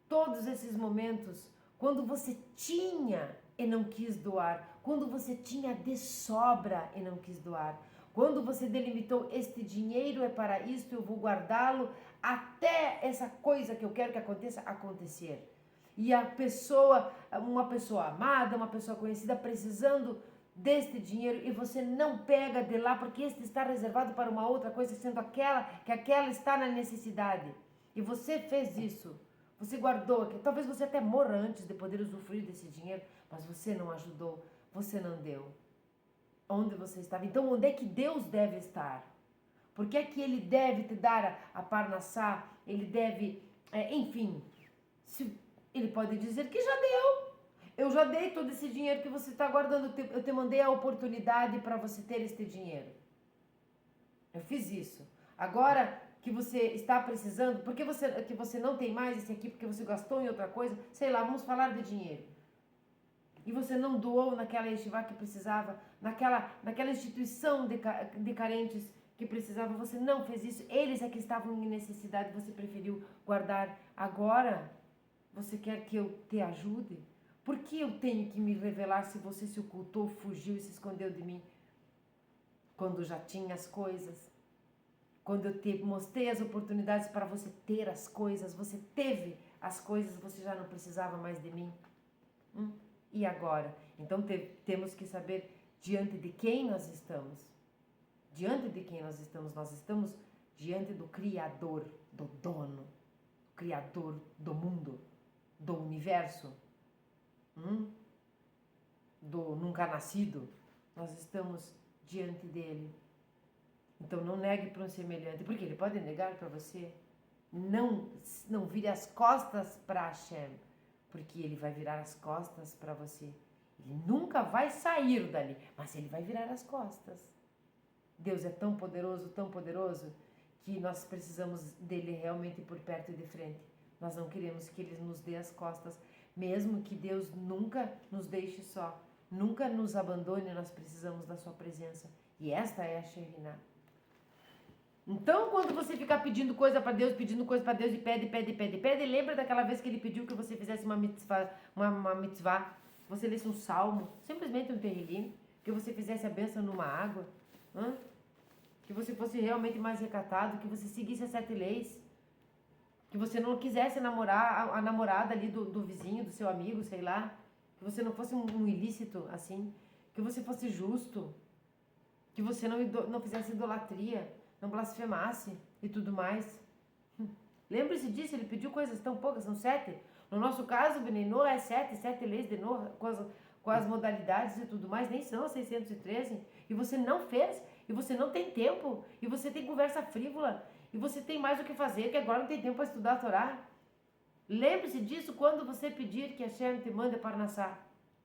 todos esses momentos, quando você tinha e não quis doar, quando você tinha de sobra e não quis doar, quando você delimitou, este dinheiro é para isto, eu vou guardá-lo até essa coisa que eu quero que aconteça, acontecer. E a pessoa, uma pessoa amada, uma pessoa conhecida, precisando deste dinheiro e você não pega de lá porque este está reservado para uma outra coisa, sendo aquela está na necessidade. E você fez isso. Você guardou, talvez você até morra antes de poder usufruir desse dinheiro, mas você não ajudou, você não deu. Onde você estava? Então, onde é que Deus deve estar? Por que é que Ele deve te dar a parnassá? Ele deve, enfim, Ele pode dizer que já deu. Eu já dei todo esse dinheiro que você está guardando, eu te mandei a oportunidade para você ter este dinheiro. Eu fiz isso. Agora que você está precisando, porque que você não tem mais esse aqui, porque você gastou em outra coisa, sei lá, vamos falar de dinheiro. E você não doou naquela yeshivá que precisava, naquela instituição de carentes que precisava, você não fez isso. Eles é que estavam em necessidade, você preferiu guardar. Agora, você quer que eu te ajude? Por que eu tenho que me revelar se você se ocultou, fugiu e se escondeu de mim? Quando já tinha as coisas. Quando eu te mostrei as oportunidades para você ter as coisas, você teve as coisas, você já não precisava mais de mim. E agora? Então temos que saber diante de quem nós estamos. Diante de quem nós estamos? Nós estamos diante do Criador, do dono, Criador do mundo, do universo, do nunca nascido. Nós estamos diante dele. Então não negue para um semelhante, porque ele pode negar para você. Não vire as costas para Hashem, porque ele vai virar as costas para você. Ele nunca vai sair dali, mas ele vai virar as costas. Deus é tão poderoso, que nós precisamos dele realmente por perto e de frente. Nós não queremos que ele nos dê as costas, mesmo que Deus nunca nos deixe só, nunca nos abandone, nós precisamos da sua presença. E esta é a Shekhinah. Então, quando você ficar pedindo coisa para Deus e pede, lembra daquela vez que ele pediu que você fizesse uma mitzvah, você lesse um salmo, simplesmente um terrilim, que você fizesse a bênção numa água, que você fosse realmente mais recatado, que você seguisse as 7 leis, que você não quisesse namorar a namorada ali do vizinho, do seu amigo, sei lá, que você não fosse um ilícito assim, que você fosse justo, que você não fizesse idolatria, não blasfemasse e tudo mais. Lembre-se disso, ele pediu coisas tão poucas, são 7. No nosso caso, Benenô é 7 leis de Noah, com as modalidades e tudo mais, nem são 613. E você não fez, e você não tem tempo, e você tem conversa frívola, e você tem mais o que fazer, que agora não tem tempo para estudar a Torá. Lembre-se disso quando você pedir que Hashem te mande parnassá,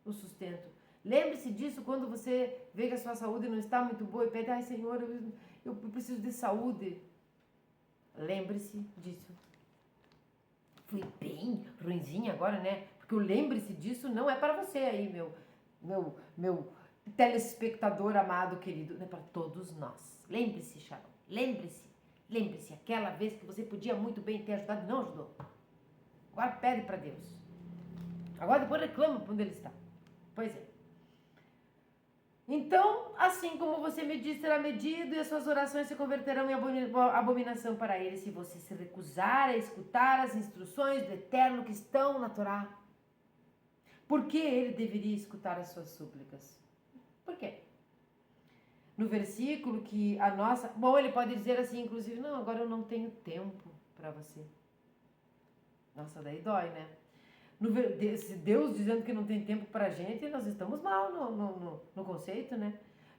o sustento. Lembre-se disso quando você vê que a sua saúde não está muito boa e pede, ai Senhor, eu preciso de saúde. Lembre-se disso. Fui bem ruinzinha agora, né? Porque o lembre-se disso não é para você aí, meu telespectador amado, querido. É para todos nós. Lembre-se, Sharon. Lembre-se. Aquela vez que você podia muito bem ter ajudado e não ajudou. Agora pede para Deus. Agora depois reclama para onde ele está. Pois é. Então, assim como você medir, será medido, e as suas orações se converterão em abominação para ele, se você se recusar a escutar as instruções do Eterno que estão na Torá. Por que ele deveria escutar as suas súplicas? Por quê? No versículo que a nossa... Bom, ele pode dizer assim, inclusive, não, agora eu não tenho tempo para você. Nossa, daí dói, né? Se Deus dizendo que não tem tempo para a gente, nós estamos mal no conceito, né?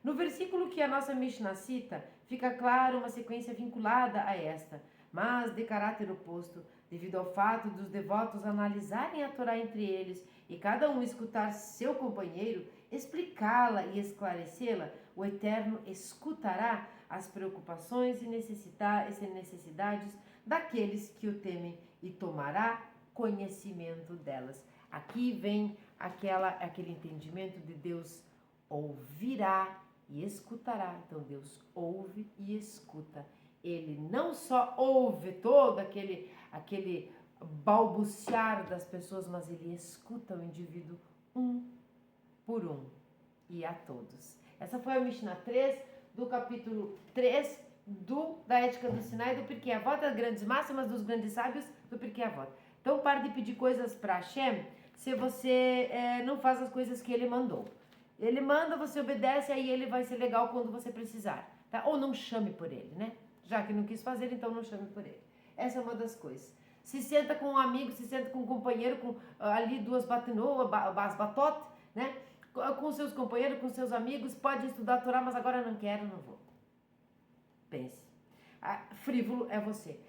No versículo que a nossa Mishnah cita, fica claro uma sequência vinculada a esta, mas de caráter oposto, devido ao fato dos devotos analisarem a Torá entre eles e cada um escutar seu companheiro, explicá-la e esclarecê-la, o Eterno escutará as preocupações e necessidades daqueles que o temem e tomará conhecimento delas. Aqui vem aquele entendimento de Deus ouvirá e escutará. Então Deus ouve e escuta. Ele não só ouve todo aquele balbuciar das pessoas, mas ele escuta o indivíduo um por um e a todos. Essa foi a Mishnah 3 do capítulo 3 da Ética do Sinai, do Pirkei Avot, das grandes máximas dos grandes sábios do Pirkei Avot. Então pare de pedir coisas para Hashem se você não faz as coisas que ele mandou. Ele manda, você obedece, aí ele vai ser legal quando você precisar, tá? Ou não chame por ele, né? Já que não quis fazer, então não chame por ele. Essa é uma das coisas. Se senta com um amigo, se senta com um companheiro, com ali duas batenoas, batot, né? Com seus companheiros, com seus amigos, pode estudar a Torá, mas agora não quero, não vou. Pense. Frívolo é você.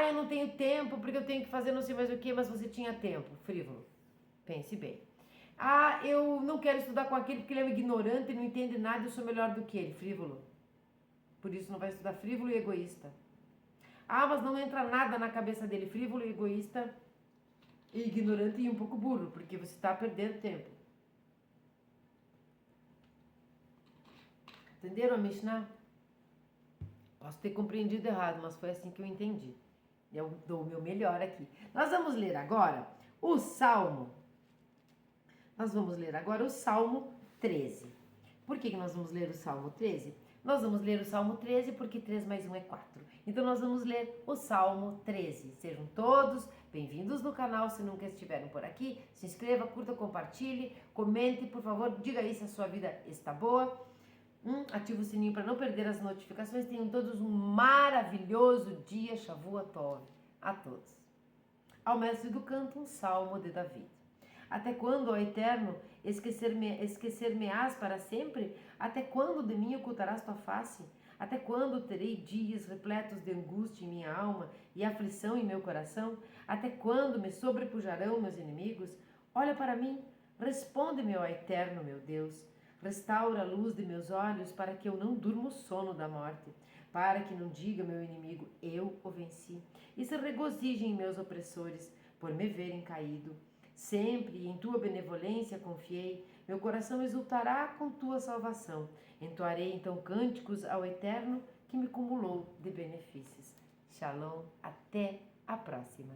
Eu não tenho tempo porque eu tenho que fazer não sei mais o que, mas você tinha tempo. Frívolo. Pense bem. Eu não quero estudar com aquele porque ele é um ignorante, não entende nada, eu sou melhor do que ele. Frívolo. Por isso não vai estudar. Frívolo e egoísta. Mas não entra nada na cabeça dele. Frívolo, egoísta, e ignorante e um pouco burro, porque você está perdendo tempo. Entenderam a Mishnah? Posso ter compreendido errado, mas foi assim que eu entendi. Eu dou o meu melhor aqui. Nós vamos ler agora o Salmo. Nós vamos ler agora o Salmo 13. Por que nós vamos ler o Salmo 13? Nós vamos ler o Salmo 13 porque 3 mais 1 é 4. Então nós vamos ler o Salmo 13. Sejam todos bem-vindos no canal. Se nunca estiveram por aqui, se inscreva, curta, compartilhe, comente, por favor, diga aí se a sua vida está boa. Ativa o sininho para não perder as notificações. Tenham todos um maravilhoso dia, Shavua Tov, a todos. Ao mestre do canto, um salmo de Davi. Até quando, ó Eterno, esquecer-me-ás para sempre? Até quando de mim ocultarás tua face? Até quando terei dias repletos de angústia em minha alma e aflição em meu coração? Até quando me sobrepujarão meus inimigos? Olha para mim, responde-me, ó Eterno, meu Deus. Restaura a luz de meus olhos para que eu não durma o sono da morte, para que não diga meu inimigo, eu o venci, e se regozijem meus opressores por me verem caído. Sempre em tua benevolência confiei, meu coração exultará com tua salvação. Entoarei então cânticos ao Eterno que me cumulou de benefícios. Shalom, até a próxima.